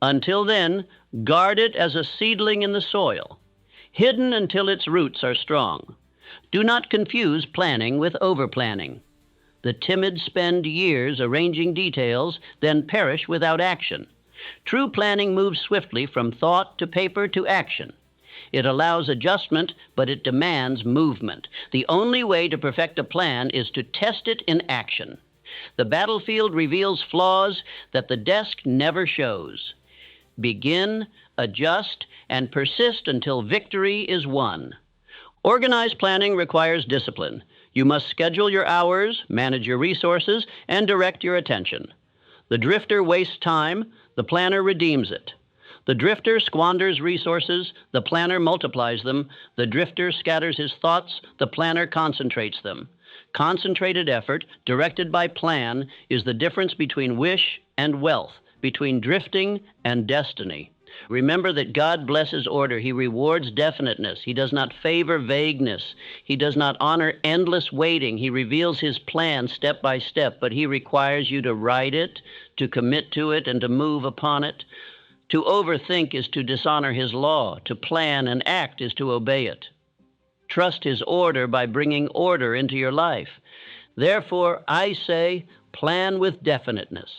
Until then, guard it as a seedling in the soil, hidden until its roots are strong. Do not confuse planning with overplanning. The timid spend years arranging details, then perish without action. True planning moves swiftly from thought to paper to action. It allows adjustment, but it demands movement. The only way to perfect a plan is to test it in action. The battlefield reveals flaws that the desk never shows. Begin, adjust, and persist until victory is won. Organized planning requires discipline. You must schedule your hours, manage your resources, and direct your attention. The drifter wastes time, the planner redeems it. The drifter squanders resources, the planner multiplies them. The drifter scatters his thoughts, the planner concentrates them. Concentrated effort, directed by plan, is the difference between wish and wealth, between drifting and destiny. Remember that God blesses order. He rewards definiteness. He does not favor vagueness. He does not honor endless waiting. He reveals His plan step by step, but He requires you to write it, to commit to it, and to move upon it. To overthink is to dishonor His law. To plan and act is to obey it. Trust His order by bringing order into your life. Therefore, I say, plan with definiteness.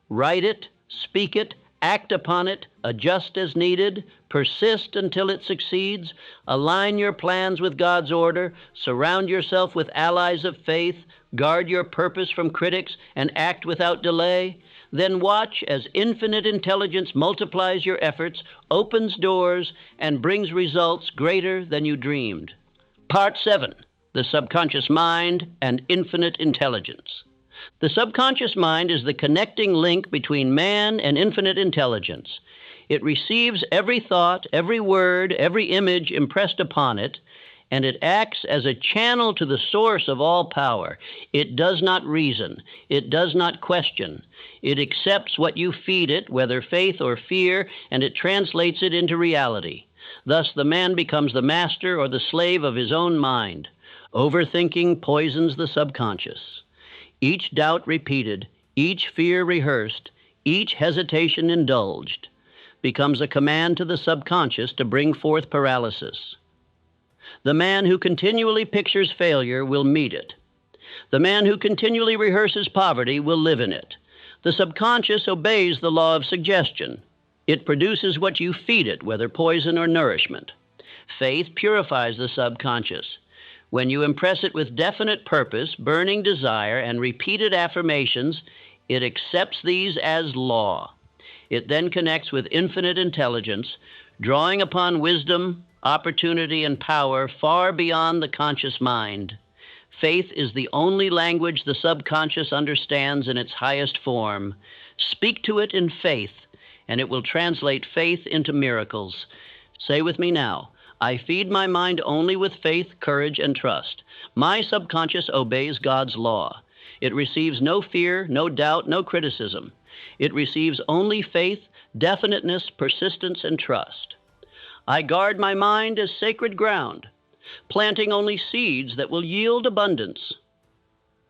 Write it, speak it, act upon it, adjust as needed, persist until it succeeds, align your plans with God's order, surround yourself with allies of faith, guard your purpose from critics, and act without delay. Then watch as infinite intelligence multiplies your efforts, opens doors, and brings results greater than you dreamed. Part 7, the subconscious mind and infinite intelligence. The subconscious mind is the connecting link between man and infinite intelligence. It receives every thought, every word, every image impressed upon it, and it acts as a channel to the source of all power. It does not reason. It does not question. It accepts what you feed it, whether faith or fear, and it translates it into reality. Thus, the man becomes the master or the slave of his own mind. Overthinking poisons the subconscious. Each doubt repeated, each fear rehearsed, each hesitation indulged. becomes a command to the subconscious to bring forth paralysis. The man who continually pictures failure will meet it. The man who continually rehearses poverty will live in it. The subconscious obeys the law of suggestion. It produces what you feed it, whether poison or nourishment. Faith purifies the subconscious. When you impress it with definite purpose, burning desire, and repeated affirmations, it accepts these as law. It then connects with infinite intelligence, drawing upon wisdom, opportunity, and power far beyond the conscious mind. Faith is the only language the subconscious understands in its highest form. Speak to it in faith, and it will translate faith into miracles. Say with me now, I feed my mind only with faith, courage, and trust. My subconscious obeys God's law. It receives no fear, no doubt, no criticism. It receives only faith, definiteness, persistence, and trust. I guard my mind as sacred ground, planting only seeds that will yield abundance.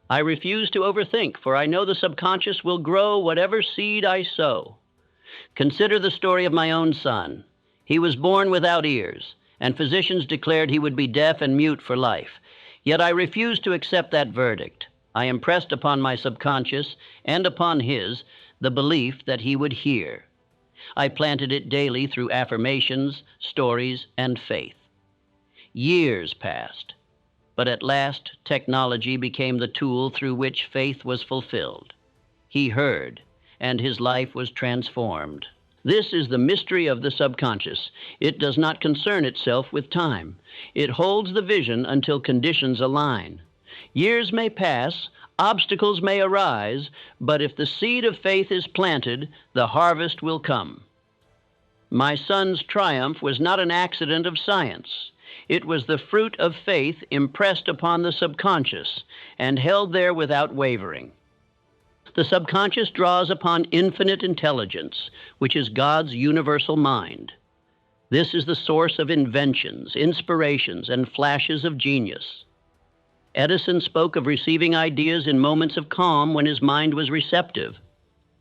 I refuse to overthink, for I know the subconscious will grow whatever seed I sow. Consider the story of my own son. He was born without ears, and physicians declared he would be deaf and mute for life. Yet I refused to accept that verdict. I impressed upon my subconscious and upon his the belief that he would hear. I planted it daily through affirmations, stories, and faith. Years passed, but at last technology became the tool through which faith was fulfilled. He heard, and his life was transformed. This is the mystery of the subconscious. It does not concern itself with time. It holds the vision until conditions align. Years may pass, obstacles may arise, but if the seed of faith is planted, the harvest will come. My son's triumph was not an accident of science. It was the fruit of faith impressed upon the subconscious and held there without wavering. The subconscious draws upon infinite intelligence, which is God's universal mind. This is the source of inventions, inspirations, and flashes of genius. Edison spoke of receiving ideas in moments of calm when his mind was receptive.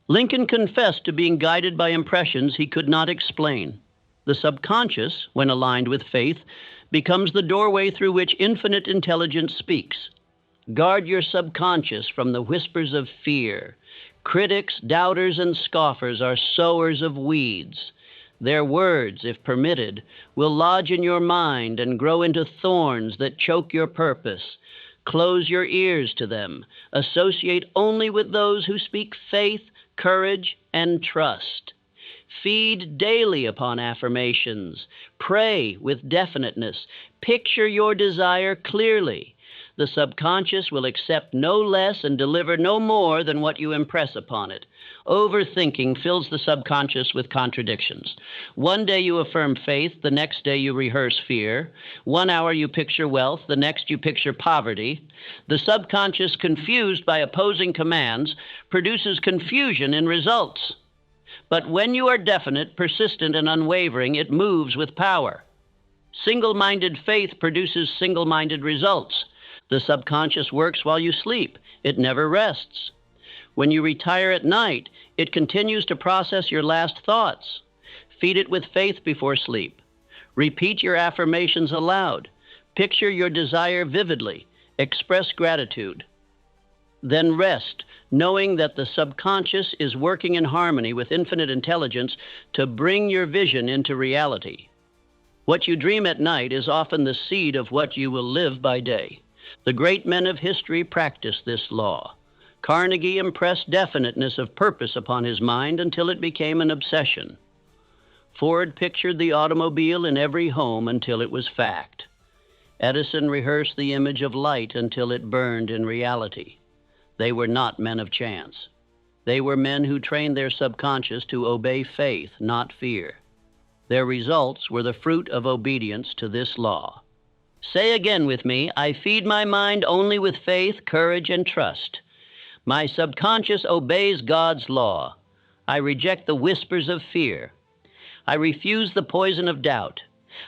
Lincoln confessed to being guided by impressions he could not explain. The subconscious, when aligned with faith, becomes the doorway through which infinite intelligence speaks. Guard your subconscious from the whispers of fear. Critics, doubters, and scoffers are sowers of weeds. Their words, if permitted, will lodge in your mind and grow into thorns that choke your purpose. Close your ears to them. Associate only with those who speak faith, courage, and trust. Feed daily upon affirmations. Pray with definiteness. Picture your desire clearly. The subconscious will accept no less and deliver no more than what you impress upon it. Overthinking fills the subconscious with contradictions. One day you affirm faith, the next day you rehearse fear. 1 hour you picture wealth, the next you picture poverty. The subconscious, confused by opposing commands, produces confusion in results. But when you are definite, persistent, and unwavering, it moves with power. Single-minded faith produces single-minded results. The subconscious works while you sleep. It never rests. When you retire at night, it continues to process your last thoughts. Feed it with faith before sleep. Repeat your affirmations aloud. Picture your desire vividly. Express gratitude. Then rest, knowing that the subconscious is working in harmony with infinite intelligence to bring your vision into reality. What you dream at night is often the seed of what you will live by day. The great men of history practiced this law. Carnegie impressed definiteness of purpose upon his mind until it became an obsession. Ford pictured the automobile in every home until it was fact. Edison rehearsed the image of light until it burned in reality. They were not men of chance. They were men who trained their subconscious to obey faith, not fear. Their results were the fruit of obedience to this law. Say again with me, I feed my mind only with faith, courage, and trust. My subconscious obeys God's law. I reject the whispers of fear. I refuse the poison of doubt.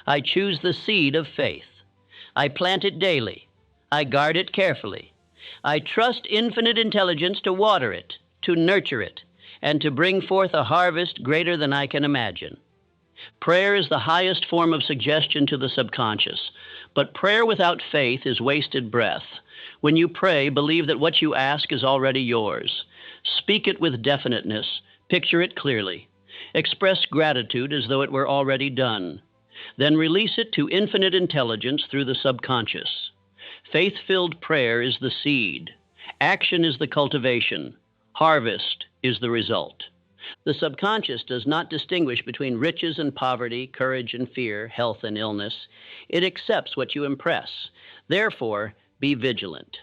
I choose the seed of faith. I plant it daily. I guard it carefully. I trust infinite intelligence to water it, to nurture it, and to bring forth a harvest greater than I can imagine. Prayer is the highest form of suggestion to the subconscious, but prayer without faith is wasted breath. When you pray, believe that what you ask is already yours. Speak it with definiteness. Picture it clearly. Express gratitude as though it were already done. Then release it to infinite intelligence through the subconscious. Faith-filled prayer is the seed. Action is the cultivation. Harvest is the result. The subconscious does not distinguish between riches and poverty, courage and fear, health and illness. It accepts what you impress. Therefore, be vigilant.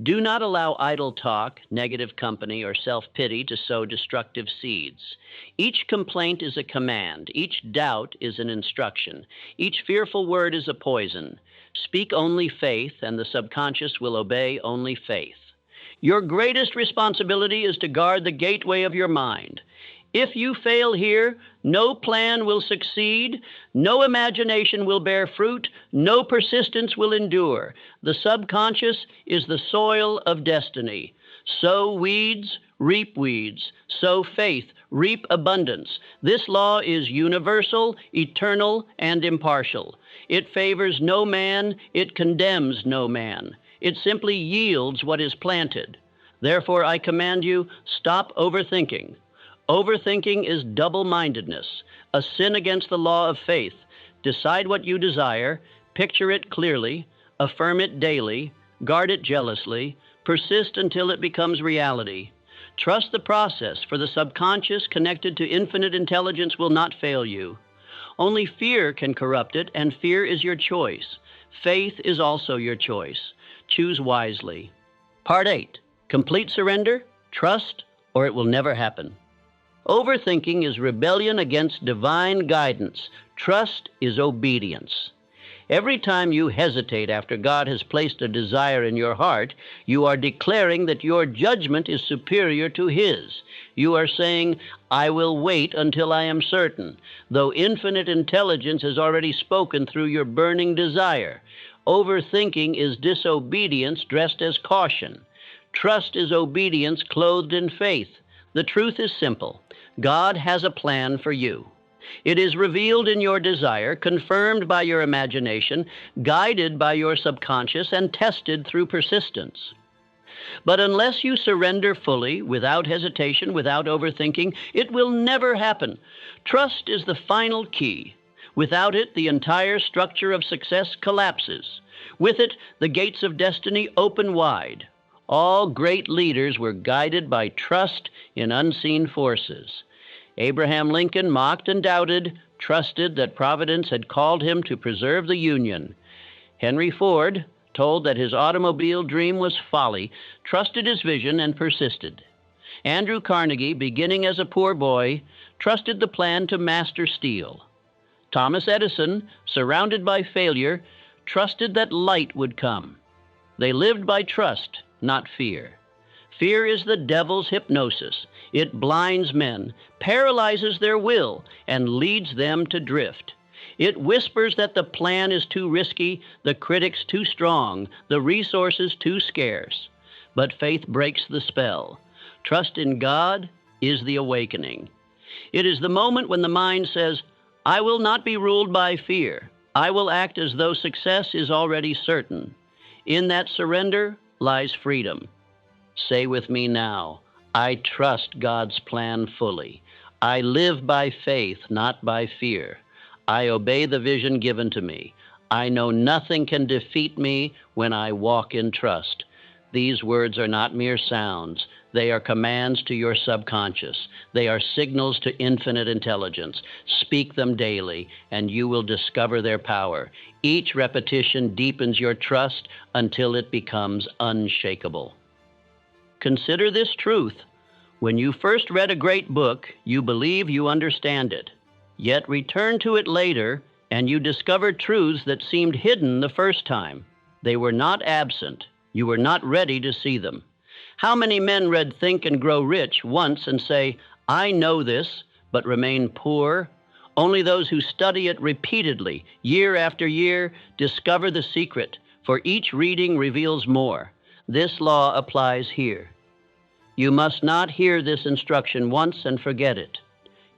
Do not allow idle talk, negative company, or self-pity to sow destructive seeds. Each complaint is a command. Each doubt is an instruction. Each fearful word is a poison. Speak only faith, and the subconscious will obey only faith. Your greatest responsibility is to guard the gateway of your mind. If you fail here, no plan will succeed, no imagination will bear fruit, no persistence will endure. The subconscious is the soil of destiny. Sow weeds, reap weeds. Sow faith, reap abundance. This law is universal, eternal, and impartial. It favors no man, it condemns no man. It simply yields what is planted. Therefore, I command you, stop overthinking. Overthinking is double-mindedness, a sin against the law of faith. Decide what you desire, picture it clearly, affirm it daily, guard it jealously, persist until it becomes reality. Trust the process, for the subconscious connected to infinite intelligence will not fail you. Only fear can corrupt it, and fear is your choice. Faith is also your choice. Choose wisely. Part 8. Complete surrender, trust, or it will never happen. Overthinking is rebellion against divine guidance. Trust is obedience. Every time you hesitate after God has placed a desire in your heart, you are declaring that your judgment is superior to His. You are saying, I will wait until I am certain, though infinite intelligence has already spoken through your burning desire. Overthinking is disobedience dressed as caution. Trust is obedience clothed in faith. The truth is simple. God has a plan for you. It is revealed in your desire, confirmed by your imagination, guided by your subconscious, and tested through persistence. But unless you surrender fully, without hesitation, without overthinking, it will never happen. Trust is the final key. Without it, the entire structure of success collapses. With it, the gates of destiny open wide. All great leaders were guided by trust in unseen forces. Abraham Lincoln mocked and doubted, trusted that Providence had called him to preserve the Union. Henry Ford, told that his automobile dream was folly, trusted his vision and persisted. Andrew Carnegie, beginning as a poor boy, trusted the plan to master steel. Thomas Edison, surrounded by failure, trusted that light would come. They lived by trust, not fear. Fear is the devil's hypnosis. It blinds men, paralyzes their will, and leads them to drift. It whispers that the plan is too risky, the critics too strong, the resources too scarce. But faith breaks the spell. Trust in God is the awakening. It is the moment when the mind says, I will not be ruled by fear. I will act as though success is already certain. In that surrender lies freedom. Say with me now, I trust God's plan fully. I live by faith, not by fear. I obey the vision given to me. I know nothing can defeat me when I walk in trust. These words are not mere sounds. They are commands to your subconscious. They are signals to infinite intelligence. Speak them daily, and you will discover their power. Each repetition deepens your trust until it becomes unshakable. Consider this truth. When you first read a great book, you believe you understand it. Yet return to it later, and you discover truths that seemed hidden the first time. They were not absent. You were not ready to see them. How many men read Think and Grow Rich once and say, I know this, but remain poor? Only those who study it repeatedly, year after year, discover the secret, for each reading reveals more. This law applies here. You must not hear this instruction once and forget it.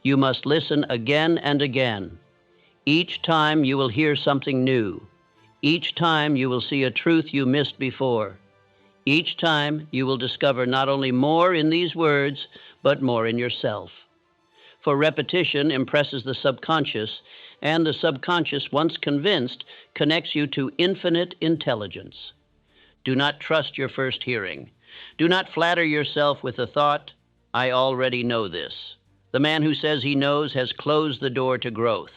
You must listen again and again. Each time you will hear something new. Each time you will see a truth you missed before. Each time you will discover not only more in these words, but more in yourself. For repetition impresses the subconscious, and the subconscious, once convinced, connects you to infinite intelligence. Do not trust your first hearing. Do not flatter yourself with the thought, I already know this. The man who says he knows has closed the door to growth.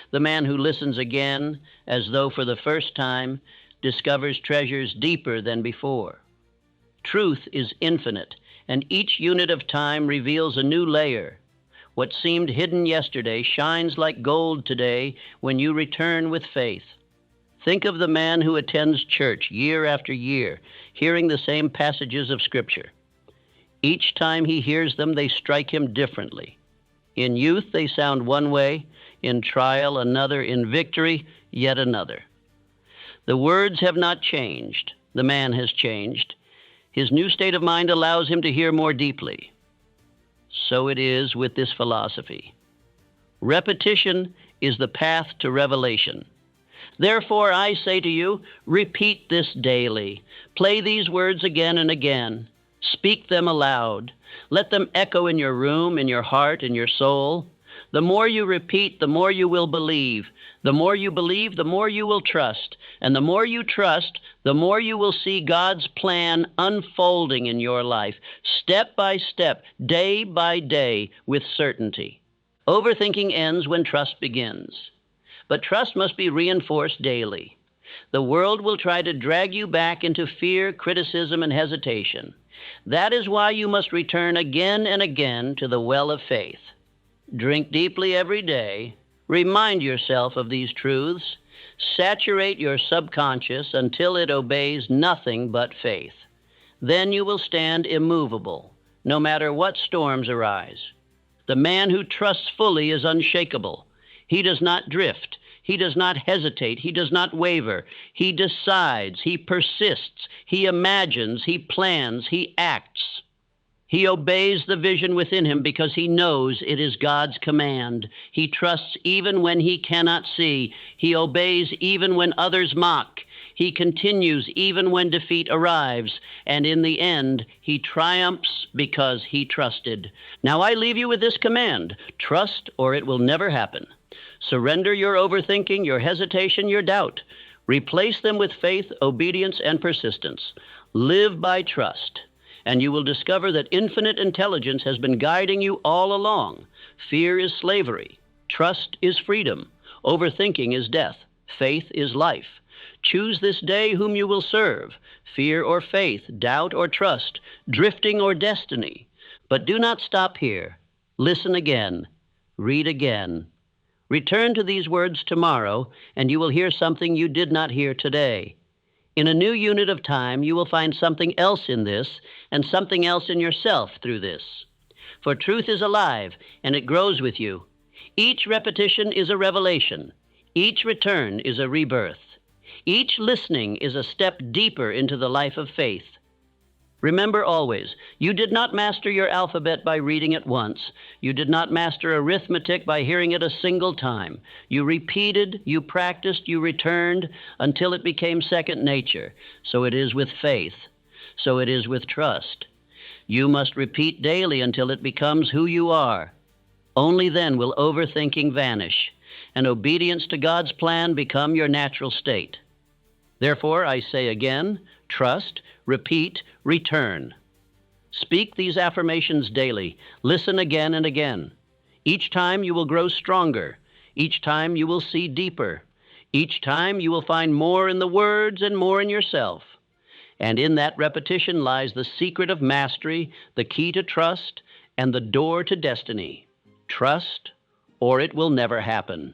The man who listens again, as though for the first time, discovers treasures deeper than before. Truth is infinite, and each unit of time reveals a new layer. What seemed hidden yesterday shines like gold today when you return with faith. Think of the man who attends church year after year, hearing the same passages of Scripture. Each time he hears them, they strike him differently. In youth, they sound one way, in trial another, in victory yet another. The words have not changed. The man has changed. His new state of mind allows him to hear more deeply. So it is with this philosophy. Repetition is the path to revelation. Therefore, I say to you, repeat this daily. Play these words again and again. Speak them aloud. Let them echo in your room, in your heart, in your soul. The more you repeat, the more you will believe. The more you believe, the more you will trust. And the more you trust, the more you will see God's plan unfolding in your life, step by step, day by day, with certainty. Overthinking ends when trust begins. But trust must be reinforced daily. The world will try to drag you back into fear, criticism, and hesitation. That is why you must return again and again to the well of faith. Drink deeply every day. Remind yourself of these truths. Saturate your subconscious until it obeys nothing but faith. Then you will stand immovable, no matter what storms arise. The man who trusts fully is unshakable. He does not drift. He does not hesitate. He does not waver. He decides. He persists. He imagines. He plans. He acts. He obeys the vision within him because he knows it is God's command. He trusts even when he cannot see. He obeys even when others mock. He continues even when defeat arrives. And in the end, he triumphs because he trusted. Now I leave you with this command: trust or it will never happen. Surrender your overthinking, your hesitation, your doubt. Replace them with faith, obedience, and persistence. Live by trust, and you will discover that infinite intelligence has been guiding you all along. Fear is slavery. Trust is freedom. Overthinking is death. Faith is life. Choose this day whom you will serve, fear or faith, doubt or trust, drifting or destiny. But do not stop here. Listen again. Read again. Return to these words tomorrow, and you will hear something you did not hear today. In a new unit of time, you will find something else in this, and something else in yourself through this. For truth is alive, and it grows with you. Each repetition is a revelation. Each return is a rebirth. Each listening is a step deeper into the life of faith. Remember always, you did not master your alphabet by reading it once. You did not master arithmetic by hearing it a single time. You repeated, you practiced, you returned until it became second nature. So it is with faith. So it is with trust. You must repeat daily until it becomes who you are. Only then will overthinking vanish, and obedience to God's plan become your natural state. Therefore, I say again, trust, repeat, return. Speak these affirmations daily. Listen again and again. Each time you will grow stronger. Each time you will see deeper. Each time you will find more in the words and more in yourself. And in that repetition lies the secret of mastery, the key to trust, and the door to destiny. Trust, or it will never happen.